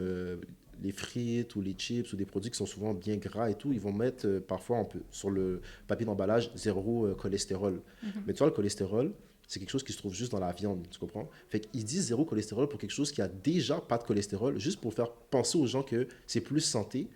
les frites ou les chips ou des produits qui sont souvent bien gras et tout, ils vont mettre parfois sur le papier d'emballage zéro cholestérol. Mhm. Mais tu vois, le cholestérol, c'est quelque chose qui se trouve juste dans la viande, tu comprends? Fait qu'ils disent zéro cholestérol pour quelque chose qui a déjà pas de cholestérol, juste pour faire penser aux gens que c'est plus santé,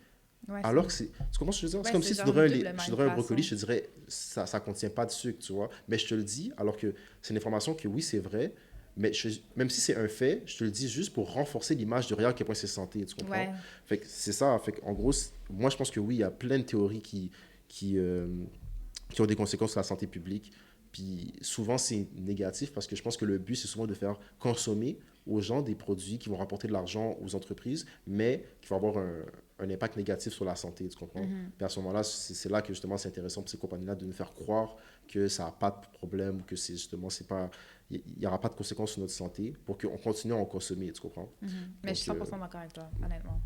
Ouais, alors que c'est... Tu comprends ce que je veux dire? C'est ouais, comme c'est si tu genre donnerais une double je te donnerais un brocoli, manipulation. je te dirais ça contient pas de sucre, tu vois. Mais je te le dis, alors que c'est une information que oui, c'est vrai, mais même si c'est un fait, je te le dis juste pour renforcer l'image de regarde à quel point c'est santé, tu comprends? Ouais. Fait que c'est ça. Fait que, en gros, moi, je pense que oui, il y a plein de théories qui, euh, qui ont des conséquences sur la santé publique. Puis souvent, c'est négatif parce que je pense que le but, c'est souvent de faire consommer aux gens des produits qui vont rapporter de l'argent aux entreprises, mais qui vont avoir un impact négatif sur la santé, tu comprends? Mhm. Puis à ce moment-là, c'est là que justement c'est intéressant pour ces compagnies-là de nous faire croire que ça n'a pas de problème ou que c'est justement, c'est pas, il n'y aura pas de conséquences sur notre santé pour qu'on continue à en consommer, tu comprends? Mhm. Mais je Donc, suis 100% d'accord avec toi, honnêtement.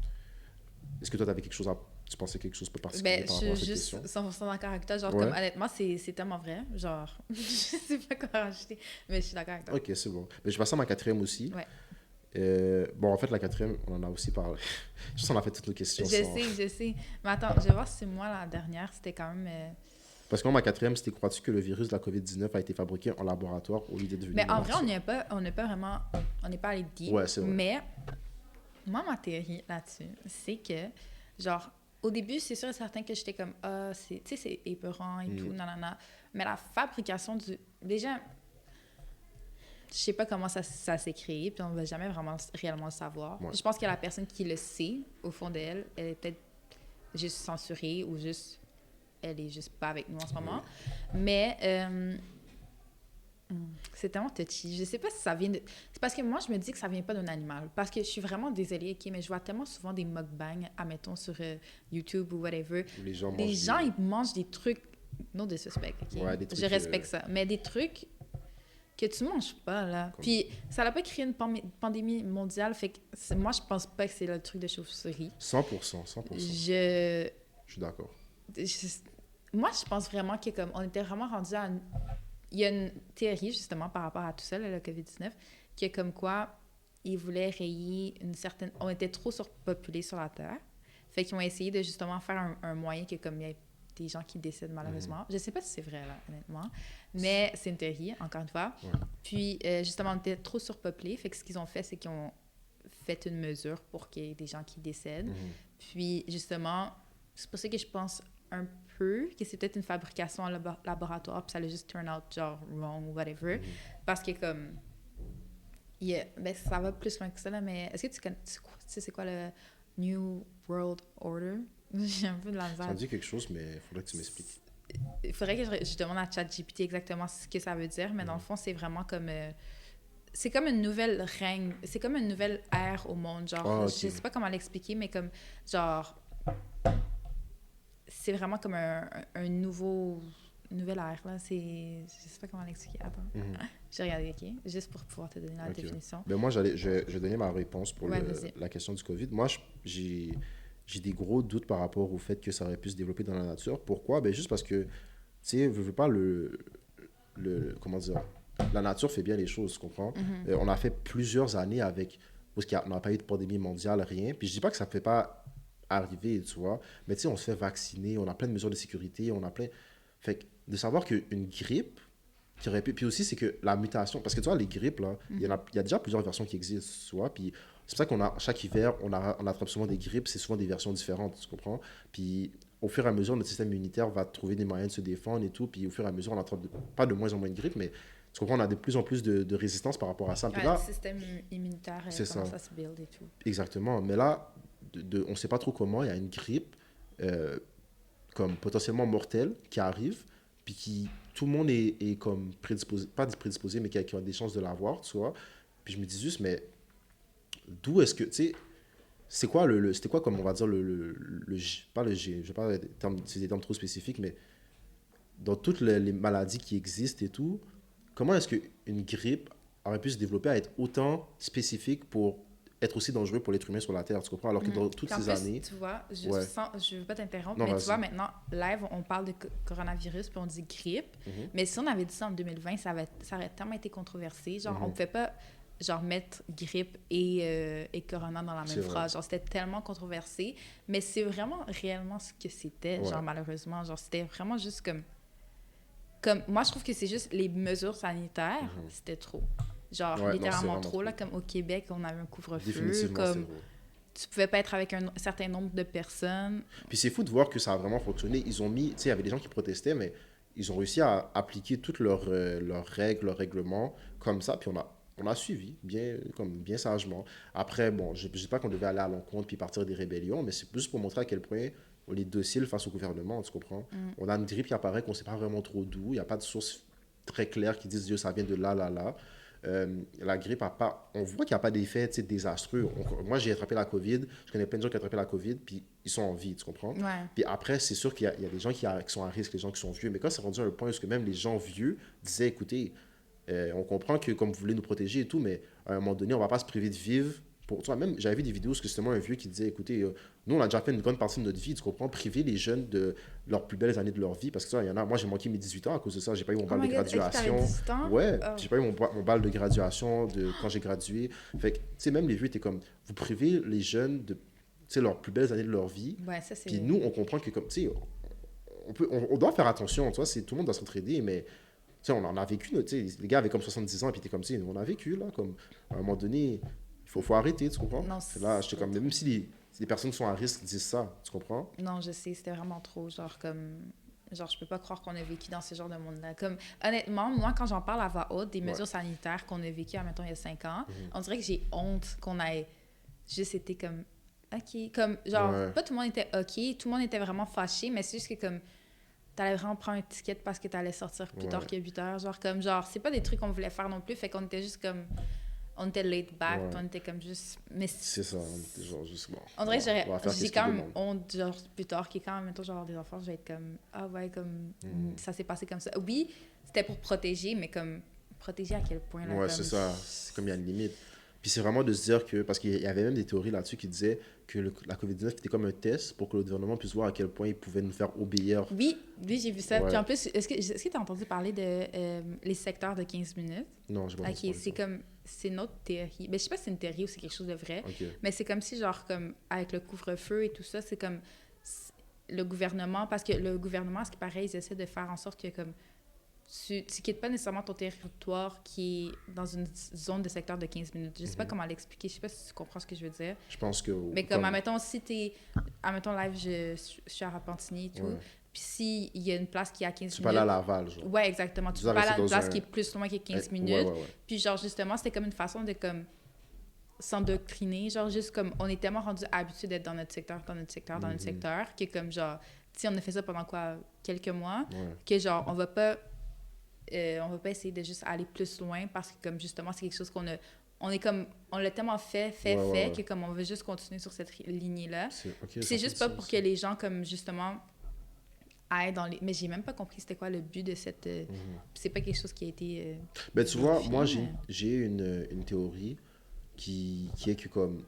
est-ce que toi, tu avais quelque chose à, tu pensais quelque chose de particulier Ben, je par rapport à suis cette juste question? 100% d'accord avec toi. Genre, comme Ouais? honnêtement, c'est tellement vrai. Genre, je sais pas quoi rajouter, mais je suis d'accord avec toi. Ok, c'est bon. Mais je passe à ma quatrième aussi. Ouais. Bon, en fait, la quatrième, on en a aussi parlé. Je pense qu'on a fait toutes nos questions Je sans... sais, je sais. Mais attends, je vais voir si c'est moi la dernière. C'était quand même. Parce que moi, ma quatrième, c'était crois-tu que le virus de la COVID-19 a été fabriqué en laboratoire au lieu d'être venu Mais de en vrai, nature? on n'est pas vraiment. On n'est pas allé deep. Ouais, c'est vrai. Mais moi, ma théorie là-dessus, c'est que, genre, au début, c'est sûr et certain que j'étais comme, ah, tu sais, c'est épeurant et tout, Mm. nanana. Mais la fabrication du. Déjà, je sais pas comment ça s'est créé, puis on va jamais vraiment réellement le savoir. Ouais. Je pense que la personne qui le sait, au fond d'elle, elle est peut-être juste censurée ou juste. Elle est juste pas avec nous en ce moment. Oui. Mais. C'est tellement touchy. Je sais pas si ça vient de... C'est parce que moi, je me dis que ça vient pas d'un animal. Parce que je suis vraiment désolée, OK, mais je vois tellement souvent des mukbangs, admettons, sur YouTube ou whatever. Où les gens Les mangent gens, des... ils mangent des trucs... Non de suspect, OK? Ouais, des Je trucs respecte ça. Mais des trucs que tu manges pas, là. comme... Puis, ça n'a pas créé une pandémie mondiale, fait que moi, je pense pas que c'est le truc de chauve-souris. 100%, 100%. Je... Je suis d'accord. je- Moi, je pense vraiment que comme on était vraiment rendu à... Il y a une théorie, justement, par rapport à tout ça, là, le COVID-19, qui est comme quoi ils voulaient rayer une certaine... On était trop surpopulés sur la Terre. Fait qu'ils ont essayé de, justement, faire un moyen que, comme il y a des gens qui décèdent, malheureusement. Je sais pas si c'est vrai, là, honnêtement. Mais c'est une théorie, encore une fois. Ouais. Puis, justement, on était trop surpeuplés. Fait que ce qu'ils ont fait, c'est qu'ils ont fait une mesure pour qu'il y ait des gens qui décèdent. Mhm. Puis, justement, c'est pour ça que je pense un peu que c'est peut-être une fabrication en laboratoire, puis ça a juste turn out genre wrong ou whatever. Mhm. Parce que comme. Ben, ça va plus loin que ça, là, mais est-ce que tu sais c'est quoi le New World Order? J'ai un peu de la Ça misère. me dit quelque chose, mais il faudrait que tu m'expliques. Il faudrait que je demande à ChatGPT exactement ce que ça veut dire, mais dans le fond, c'est vraiment comme. C'est comme une nouvelle règne, c'est comme une nouvelle ère au monde. Genre, Ah, ok. je sais pas comment l'expliquer, mais comme. Genre. C'est vraiment comme un nouveau. Une nouvelle ère, là. Je sais pas comment l'expliquer. Attends. Mhm. J'ai regardé, OK? Juste pour pouvoir te donner la Ok. définition. Ben moi, je vais donner ma réponse pour Ouais, vas-y. la question du COVID. Moi, j'ai des gros doutes par rapport au fait que ça aurait pu se développer dans la nature. Pourquoi? Ben juste parce que, tu sais, veux pas comment dire, la nature fait bien les choses, tu comprends? Mhm. On a fait plusieurs années avec, parce qu'on n'a pas eu de pandémie mondiale, rien. Puis je dis pas que ça ne fait pas arriver, tu vois, mais tu sais, on se fait vacciner, on a plein de mesures de sécurité, on a plein... Fait que de savoir qu'une grippe qui aurait pu... Puis aussi, c'est que la mutation, parce que tu vois, les grippes, là, il y a déjà plusieurs versions qui existent, tu vois, puis c'est pour ça qu'on a, chaque hiver, on attrape souvent des grippes, c'est souvent des versions différentes, tu comprends? Puis au fur et à mesure, notre système immunitaire va trouver des moyens de se défendre et tout, puis au fur et à mesure, on attrape pas de moins en moins de grippe, mais tu comprends, on a de plus en plus de résistance par rapport à ça. Puis Ouais, le là, système immunitaire c'est ça, commence à se build et tout. exactement. Mais là, on ne sait pas trop comment, il y a une grippe comme potentiellement mortelle qui arrive, puis tout le monde est comme prédisposé, pas prédisposé, mais qui a des chances de l'avoir, tu vois. Puis je me dis juste, mais d'où est-ce que, tu sais, c'était quoi comme on va dire pas le G, je sais pas, c'est des termes trop spécifiques, mais dans toutes les maladies qui existent et tout, comment est-ce qu'une grippe aurait pu se développer à être autant spécifique pour être aussi dangereux pour l'être humain sur la Terre, tu comprends? Alors que dans toutes Puis en ces plus, années... tu vois, Ouais. je veux pas t'interrompre, Non, mais tu vois, vas-y. maintenant, live, on parle de coronavirus, puis on dit grippe. Mhm, Mais si on avait dit ça en 2020, ça aurait tellement été controversé. Genre, on mhm. pouvait pas, genre, mettre grippe et corona dans la C'est même vrai. phrase. Genre, c'était tellement controversé. Mais c'est vraiment réellement ce que c'était, Ouais. genre, malheureusement. Genre, c'était vraiment juste comme... Moi, je trouve que c'est juste les mesures sanitaires, Mhm. c'était trop. Genre, Ouais, non, c'est littéralement vraiment trop, là, trop. comme au Québec, on avait un couvre-feu, Définitivement, c'était comme trop. tu pouvais pas être avec un certain nombre de personnes. Puis c'est fou de voir que ça a vraiment fonctionné. Ils ont mis, tu sais, il y avait des gens qui protestaient, mais ils ont réussi à appliquer toutes leurs règles, leurs règlements comme ça. Puis on a suivi bien sagement. Après, bon, je ne dis pas qu'on devait aller à l'encontre puis partir des rébellions, mais c'est plus pour montrer à quel point on est docile face au gouvernement, tu comprends? Mm. On a une grippe qui apparaît qu'on ne sait pas vraiment trop d'où. Il n'y a pas de source très claire qui disent Dieu, ça vient de là, là, là. La grippe a pas, on voit qu'il n'y a pas d'effet tu sais, désastreux. Moi, j'ai attrapé la COVID, je connais plein de gens qui ont attrapé la COVID, puis ils sont en vie, tu comprends? Ouais. Puis après, c'est sûr qu'il y a des gens qui sont à risque, les gens qui sont vieux, mais quand c'est rendu à un point où même les gens vieux disaient, écoutez, on comprend que comme vous voulez nous protéger et tout, mais à un moment donné, on va pas se priver de vivre. Tu vois, même, j'avais vu des vidéos où c'était justement un vieux qui disait, écoutez, nous, on a déjà fait une grande partie de notre vie, tu comprends, priver les jeunes de leurs plus belles années de leur vie, parce que ça, il y en a, moi, j'ai manqué mes 18 ans à cause de ça, j'ai pas eu mon Oh bal de my god, est-ce que t'avais graduation. 18 ans? Ouais, Oh. j'ai pas eu mon bal de graduation de quand j'ai gradué. Fait que, tu sais, même les vieux étaient comme, vous privez les jeunes de, tu sais, leurs plus belles années de leur vie. Ouais, ça c'est... Puis nous, on comprend que, comme, tu sais, on doit faire attention, tu vois, tout le monde doit s'entraider, mais tu sais, on en a vécu, tu sais, les gars avaient comme 70 ans, puis t'es comme, tu sais, on a vécu, là, comme, à un moment donné, faut arrêter, tu comprends? Non, Là, j'étais comme, même si les personnes qui sont à risque disent ça, tu comprends? Non, je sais, c'était vraiment trop, genre comme... Genre, je peux pas croire qu'on a vécu dans ce genre de monde-là. Comme, honnêtement, moi, quand j'en parle à voix haute des mesures sanitaires qu'on a vécues, admettons, il y a 5 ans, on dirait que j'ai honte qu'on ait juste été comme... OK. Comme, genre, Ouais. pas tout le monde était OK, tout le monde était vraiment fâché, mais c'est juste que, comme, t'allais vraiment prendre un ticket parce que t'allais sortir plus tard que 8 heures. Genre, c'est pas des trucs qu'on voulait faire non plus, fait qu'on était juste comme... On était laid back, Ouais. on était comme juste... Mais C'est ça, on était genre juste bon. on dirait que On va faire j'ai qu'est-ce quand qu'ils même demandent. honte, genre, plus tard, qui quand même, mettons, genre, des enfants, je vais être comme, ah ouais, comme, ça s'est passé comme ça. Oui, c'était pour protéger, mais comme, protéger à quel point, là, Ouais, comme... c'est ça. C'est comme il y a une limite. Puis c'est vraiment de se dire que, parce qu'il y avait même des théories là-dessus qui disaient que la COVID-19 était comme un test pour que le gouvernement puisse voir à quel point il pouvait nous faire obéir. Oui, j'ai vu ça. Ouais. Puis en plus, est-ce que tu as entendu parler de les secteurs de 15 minutes? Non, j'ai pas entendu Ok, parler de c'est ça. comme, c'est une autre théorie. Ben, je sais pas si c'est une théorie ou c'est quelque chose de vrai, Ok. mais c'est comme si, genre, comme, avec le couvre-feu et tout ça, c'est comme le gouvernement, parce que le gouvernement, ce qui paraît, ils essaient de faire en sorte que, comme, tu quittes pas nécessairement ton territoire qui est dans une zone de secteur de 15 minutes. Je sais pas comment l'expliquer, je sais pas si tu comprends ce que je veux dire. Je pense que. Mais comme, admettons, si t'es... Admettons, live, je suis à Repentigny et tout, Ouais. puis s'il y a une place qui est à 15 Tu minutes... peux aller à Laval, genre. Ouais, exactement. Tu Vous peux pas aller restez à une dans place un- qui est plus loin que 15 Ouais, minutes. ouais, ouais. Puis genre, justement, c'était comme une façon de, comme, s'endoctriner. Genre, juste comme, on est tellement rendu habitué d'être dans notre secteur, dans notre secteur, dans notre secteur, que comme, genre, tu sais, on a fait ça pendant quoi, quelques mois, Ouais. que genre, on va pas essayer de juste aller plus loin parce que, comme, justement, c'est quelque chose qu'on a... On est comme... On l'a tellement fait, Ouais. que comme on veut juste continuer sur cette lignée-là. Ok, Puis ça c'est fait juste du pas sens. pour que les gens, comme, justement, aillent dans les... Mais j'ai même pas compris c'était quoi le but de cette... C'est pas quelque chose qui a été... Ben, tu vois, vérifié, moi, mais- j'ai une théorie qui est que, comme.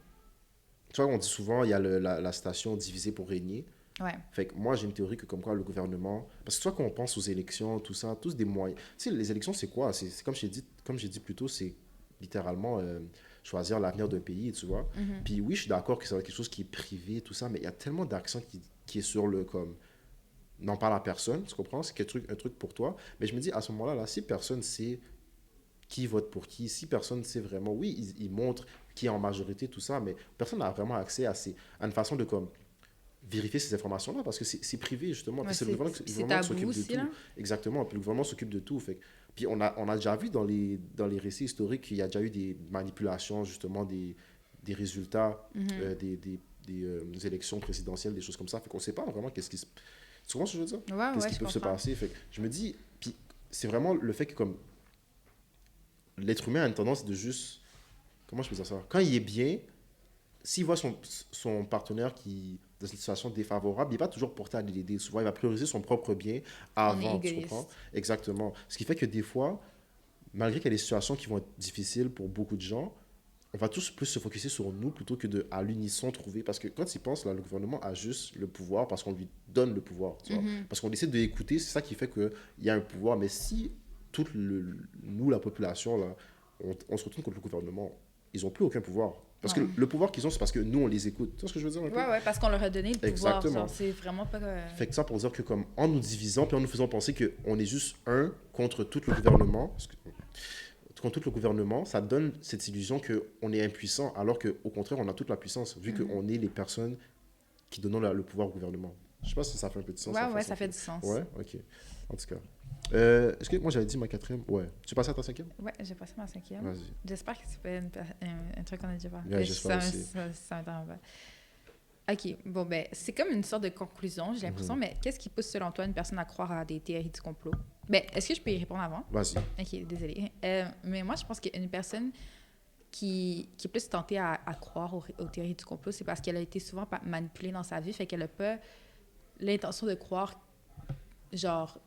Tu vois, on dit souvent, il y a la station divisée pour régner. Ouais. Fait que moi, j'ai une théorie que, comme quoi, le gouvernement. Parce que, tu vois, quand on pense aux élections, tout ça, tous des moyens. Tu sais, les élections, c'est quoi? C'est comme j'ai dit plus tôt, c'est littéralement choisir l'avenir d'un pays, tu vois. Puis oui, je suis d'accord que c'est quelque chose qui est privé, tout ça, mais il y a tellement d'accent qui est sur le, comme, n'en parle à personne, tu comprends? C'est un truc pour toi. Mais je me dis, à ce moment-là, là, si personne sait qui vote pour qui, si personne sait vraiment, oui, ils montrent qui est en majorité, tout ça, mais personne n'a vraiment accès à une façon de, comme, vérifier ces informations-là, parce que c'est privé, justement. Ouais, Puis c'est le gouvernement, c'est qui tabou s'occupe de aussi, tout. là. Exactement. Puis le gouvernement s'occupe de tout. Fait puis on a déjà vu dans les récits historiques qu'il y a déjà eu des manipulations, justement, des résultats, des élections présidentielles, des choses comme ça. Fait qu'on sait pas vraiment qu'est-ce qui se... Tu comprends ce que je veux dire? Ouais, Qu'est-ce ouais, qui je peut se comprends. passer? Fait que je me dis... Puis c'est vraiment le fait que comme l'être humain a une tendance de juste... Comment je peux dire ça? Quand il est bien, s'il voit son partenaire qui dans une situation défavorable, il va toujours porter à l'aider. Souvent, il va prioriser son propre bien On est avant, tu comprends? égoïste. Exactement. Ce qui fait que des fois, malgré qu'il y a des situations qui vont être difficiles pour beaucoup de gens, on va tous plus se focaliser sur nous plutôt que de, à l'unisson, trouver. Parce que quand il pense, là, le gouvernement a juste le pouvoir parce qu'on lui donne le pouvoir, tu vois. Mhm. Parce qu'on décide de l'écouter, c'est ça qui fait qu'il y a un pouvoir. Mais si nous, la population, là, on se retourne contre le gouvernement, ils n'ont plus aucun pouvoir. Parce que Non. le pouvoir qu'ils ont, c'est parce que nous, on les écoute. Tu vois ce que je veux dire un peu? Ouais, ouais, parce qu'on leur a donné le pouvoir. Exactement. Genre, c'est vraiment pas. Fait que ça pour dire que comme en nous divisant puis en nous faisant penser qu'on est juste un contre tout le gouvernement, contre tout le gouvernement, ça donne cette illusion qu'on est impuissant, alors qu'au contraire, on a toute la puissance, vu Mhm. qu'on est les personnes qui donnent le pouvoir au gouvernement. Je sais pas si ça fait un peu de sens. Ouais, la ouais, façon ça fait que- du sens. Ouais, ok. En tout cas. Est-ce que moi j'avais dit ma quatrième? Ouais. Tu es passé à ta cinquième? Ouais, j'ai passé ma cinquième. Vas-y. J'espère que c'est pas un truc qu'on a déjà parlé. Ouais, j'espère aussi. Ça m'intéresse pas. Ok, bon, ben, c'est comme une sorte de conclusion, j'ai l'impression, mais qu'est-ce qui pousse selon toi une personne à croire à des théories du complot? Ben, est-ce que je peux y répondre avant? Vas-y. Ok, désolée. Mais moi, je pense qu'une personne qui est plus tentée à croire aux théories du complot, c'est parce qu'elle a été souvent manipulée dans sa vie, fait qu'elle a pas l'intention de croire, genre,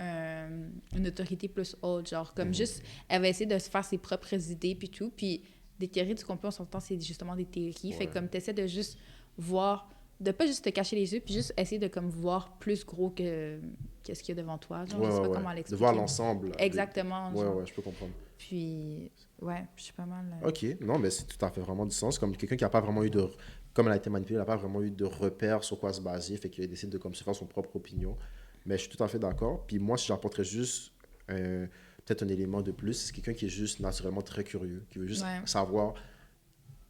une autorité plus haute, genre, comme juste, elle va essayer de se faire ses propres idées, puis tout, puis des théories du complot, on s'entend, c'est justement des théories, fait que comme t'essaies de juste voir, de pas juste te cacher les yeux, puis juste essayer de comme voir plus gros que qu'est-ce qu'il y a devant toi, genre, je sais pas comment De l'expliquer. voir l'ensemble. Exactement, Ouais, genre. ouais, je peux comprendre. Puis, ouais, je suis pas mal... Ok, non, mais c'est tout à fait vraiment du sens. Comme quelqu'un qui n'a pas vraiment eu de. Comme elle a été manipulée, elle n'a pas vraiment eu de repères sur quoi se baser, fait qu'il décide de comme, se faire son propre opinion. Mais je suis tout à fait d'accord. Puis moi, si j'apporterais juste peut-être un élément de plus, c'est quelqu'un qui est juste naturellement très curieux, qui veut juste Ouais. savoir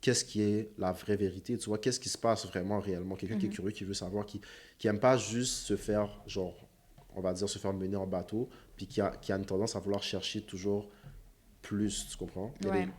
qu'est-ce qui est la vraie vérité, tu vois, qu'est-ce qui se passe vraiment réellement. Quelqu'un qui est curieux, qui veut savoir, qui aime pas juste se faire, genre, on va dire, se faire mener en bateau, puis qui a une tendance à vouloir chercher toujours plus, tu comprends? Il y a Ouais. des-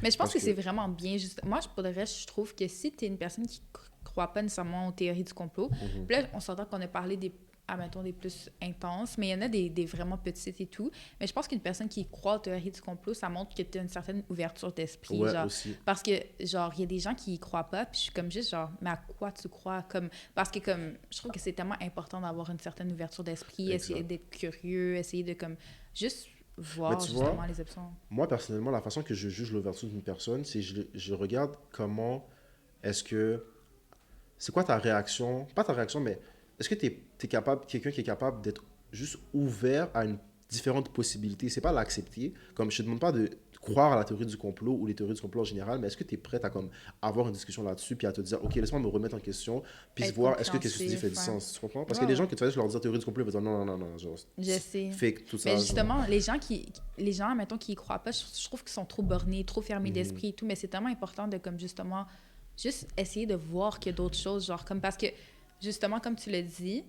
Mais je pense parce que c'est vraiment bien. Juste... Moi, pour le reste, je trouve que si tu es une personne qui croit pas nécessairement aux théories du complot, Mhm. puis là, on s'entend qu'on a parlé des, admettons, des plus intenses, mais il y en a des vraiment petites et tout. Mais je pense qu'une personne qui croit aux théories du complot, ça montre que tu as une certaine ouverture d'esprit. Ouais, Genre, aussi. parce que, genre, il y a des gens qui y croient pas, puis je suis comme juste, genre, mais à quoi tu crois? Comme... Parce que, comme, je trouve que c'est tellement important d'avoir une certaine ouverture d'esprit, Exact. essayer d'être curieux, essayer de, comme, juste voir, Mais tu vois, justement, les options. Moi, personnellement, la façon que je juge l'ouverture d'une personne, c'est je regarde comment est-ce que... C'est quoi ta réaction? Pas ta réaction, mais est-ce que tu es capable, quelqu'un qui est capable d'être juste ouvert à une différente possibilité? C'est pas l'accepter. Comme je te demande pas de croire à la théorie du complot ou les théories du complot en général, mais est-ce que tu es prête à comme, avoir une discussion là-dessus puis à te dire, OK, laisse-moi me remettre en question puis Être voir est-ce que qu'est-ce que tu dis fait du compréhensif, sens? Tu comprends? Parce ouais. que les Ouais, gens ouais. qui te font leur dire théorie du complot, ils vont dire non, non, non, non, genre, Je sais. fake, tout ça. Mais genre. justement, les gens, mettons, qui y croient pas, je trouve qu'ils sont trop bornés, trop fermés d'esprit et tout, mais c'est tellement important de, comme, justement, juste essayer de voir qu'il y a d'autres choses, genre, comme, parce que, justement, comme tu l'as dit,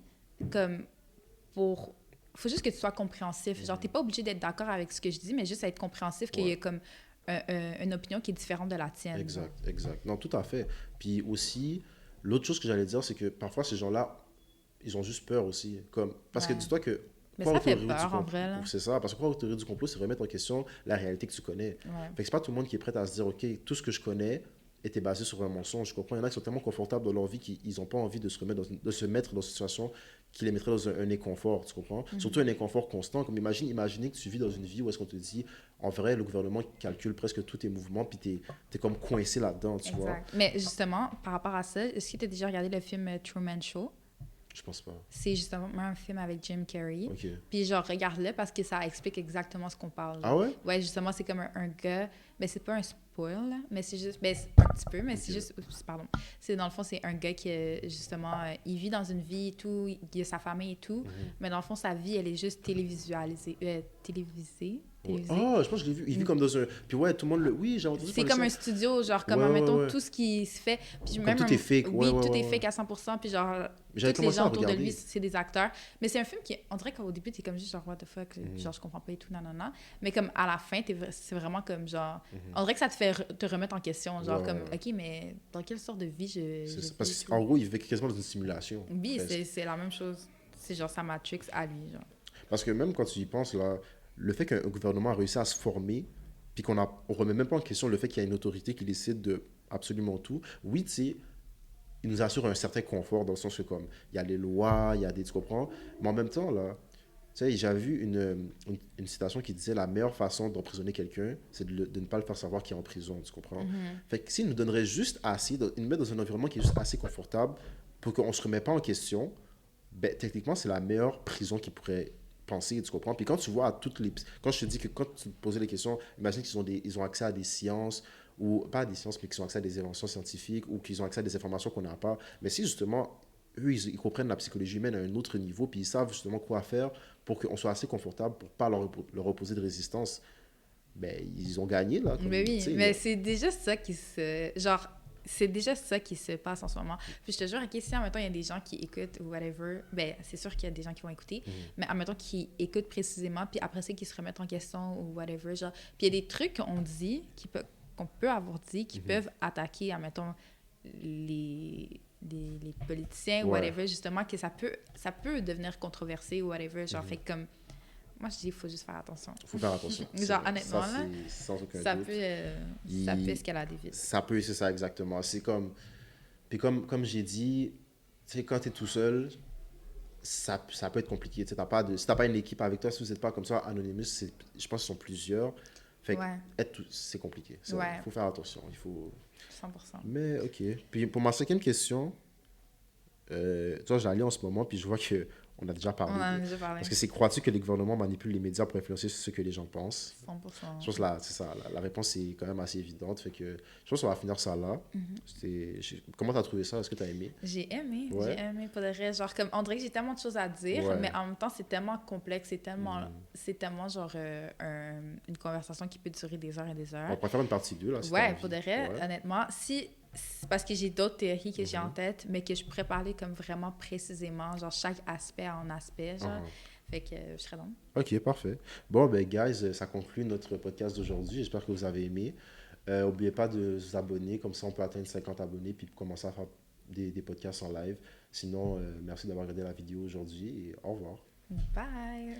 comme, faut juste que tu sois compréhensif. Genre, t'es pas obligé d'être d'accord avec ce que je dis, mais juste être compréhensif qu'il y a, comme, une opinion qui est différente de la tienne. Exact, exact. Non, tout à fait. Puis aussi, l'autre chose que j'allais dire, c'est que parfois, ces gens-là, ils ont juste peur aussi. Comme, parce que Ouais. dis-toi que... Mais croire ça aux fait théories du peur, en complot- vrai, là. C'est ça, parce que croire aux théories du complot, c'est remettre en question la réalité que tu connais. Ouais. Fait que c'est pas tout le monde qui est prêt à se dire, OK, tout ce que je connais était basé sur un mensonge. Je comprends, il y en a qui sont tellement confortables dans leur vie qu'ils n'ont pas envie de se, de se mettre dans une situation qui les mettrait dans un inconfort, tu comprends? Surtout un inconfort constant. Comme imaginez que tu vis dans une vie où est-ce qu'on te dit, en vrai, le gouvernement calcule presque tous tes mouvements, puis t'es es comme coincé là-dedans, tu vois? Exact. Mais justement, par rapport à ça, est-ce que tu as déjà regardé le film Truman Show? Je pense pas. C'est justement un film avec Jim Carrey. OK. Puis genre, regarde-le parce que ça explique exactement ce qu'on parle. Ah ouais? Ouais, justement, c'est comme un gars... Mais c'est pas un spoil, là, mais c'est juste... Ben, c'est un petit peu, mais c'est Ok. juste... Oups, pardon. C'est dans le fond, c'est un gars qui, justement, il vit dans une vie et tout, il a sa famille et tout, mais dans le fond, sa vie, elle est juste télévisualisée. Télévisée? télévisé. Oh, je pense que je l'ai vu. Il vit comme dans un... Puis ouais, tout le monde le... Oui, j'ai entendu C'est parler comme de un ça. studio, genre, comme, Ouais, mettons, ouais. tout ce qui se fait. Puis Comme même tout est fake. Oui, Ouais, tout ouais, est ouais. fake à 100%. Puis genre, J'avais tous les commencé à gens autour de regarder. lui, c'est des acteurs. Mais c'est un film qui, on dirait qu'au début, t'es comme juste genre, what the fuck, genre, je comprends pas et tout, nanana. Mais comme à la fin, c'est vraiment comme genre, on dirait que ça te fait te remettre en question. Genre, Ouais, comme, ouais. ok, mais dans quelle sorte de vie je vis Parce et tout. qu'en gros, il vivait quasiment dans une simulation. Oui, presque. c'est la même chose. C'est genre sa Matrix à lui, genre. Parce que même quand tu y penses, là, le fait qu'un gouvernement a réussi à se former, puis on remet même pas en question le fait qu'il y a une autorité qui décide de absolument tout, oui, tu sais, il nous assure un certain confort dans le sens que, comme, il y a les lois, il y a des... Tu comprends? Mais en même temps, là, tu sais, j'avais vu une citation qui disait la meilleure façon d'emprisonner quelqu'un, c'est de ne pas le faire savoir qu'il est en prison, tu comprends? Fait que s'il nous donnerait juste assez, il nous met dans un environnement qui est juste assez confortable pour qu'on se remette pas en question, ben, techniquement, c'est la meilleure prison qu'il pourrait penser, tu comprends? Puis quand tu vois à toutes les... Quand je te dis que quand tu te posais les questions, imagine ils ont accès à des sciences, ou pas à des sciences, mais qu'ils ont accès à des inventions scientifiques, ou qu'ils ont accès à des informations qu'on n'a pas. Mais si justement, eux, ils comprennent la psychologie humaine à un autre niveau, puis ils savent justement quoi faire pour qu'on soit assez confortable pour pas leur opposer de résistance, ben, ils ont gagné, là. Comme, Mais oui, tu sais, mais c'est déjà ça qui se... Genre, c'est déjà ça qui se passe en ce moment. Puis je te jure, si en même temps, il y a des gens qui écoutent ou whatever, ben c'est sûr qu'il y a des gens qui vont écouter, mais en même temps, qui écoutent précisément, puis après ça, qui se remettent en question ou whatever, genre... Puis il y a des trucs qu'on dit, qu'on peut avoir dit, qui peuvent attaquer, admettons, les politiciens ou Ouais. whatever, justement, que ça peut devenir controversé ou whatever, genre, fait que comme... Moi, je dis, il faut juste faire attention. Il faut faire attention. Genre, honnêtement, Ça, là, c'est sans aucun ça doute. ça peut escalader vite. Ça peut, c'est ça exactement. C'est comme... Puis comme j'ai dit, tu sais, quand tu es tout seul, ça peut être compliqué. Tu sais, si t'as pas une équipe avec toi, si vous n'êtes pas comme ça, Anonymous, je pense qu'ils sont plusieurs. Fait que Ouais, c'est compliqué. Il Ouais. faut faire attention. Il faut... 100%. Mais OK. Puis pour ma cinquième question, tu vois, j'ai allé en ce moment, puis je vois que on a déjà On parlé. en a déjà parlé. Parce que c'est crois-tu que les gouvernements manipulent les médias pour influencer ce que les gens pensent? 100%. Je pense que c'est ça, la réponse est quand même assez évidente. Fait que je pense qu'on va finir ça là. Comment t'as trouvé ça? Est-ce que t'as aimé? J'ai aimé, Ouais. j'ai aimé pour le reste. Genre, comme, on dirait que j'ai tellement de choses à dire, Ouais. mais en même temps, c'est tellement complexe, c'est tellement genre une conversation qui peut durer des heures et des On heures. pourrait faire une partie 2 là. si t'as Ouais, envie. pour de vrai, Ouais. honnêtement, c'est parce que j'ai d'autres théories que j'ai en tête, mais que je pourrais parler comme vraiment précisément, genre chaque aspect en aspect, genre. Fait que je serais dans. Ok, parfait. Bon, ben, guys, ça conclut notre podcast d'aujourd'hui. J'espère que vous avez aimé. N'oubliez pas de vous abonner, comme ça on peut atteindre 50 abonnés puis commencer à faire des podcasts en live. Sinon, merci d'avoir regardé la vidéo aujourd'hui et au revoir. Bye!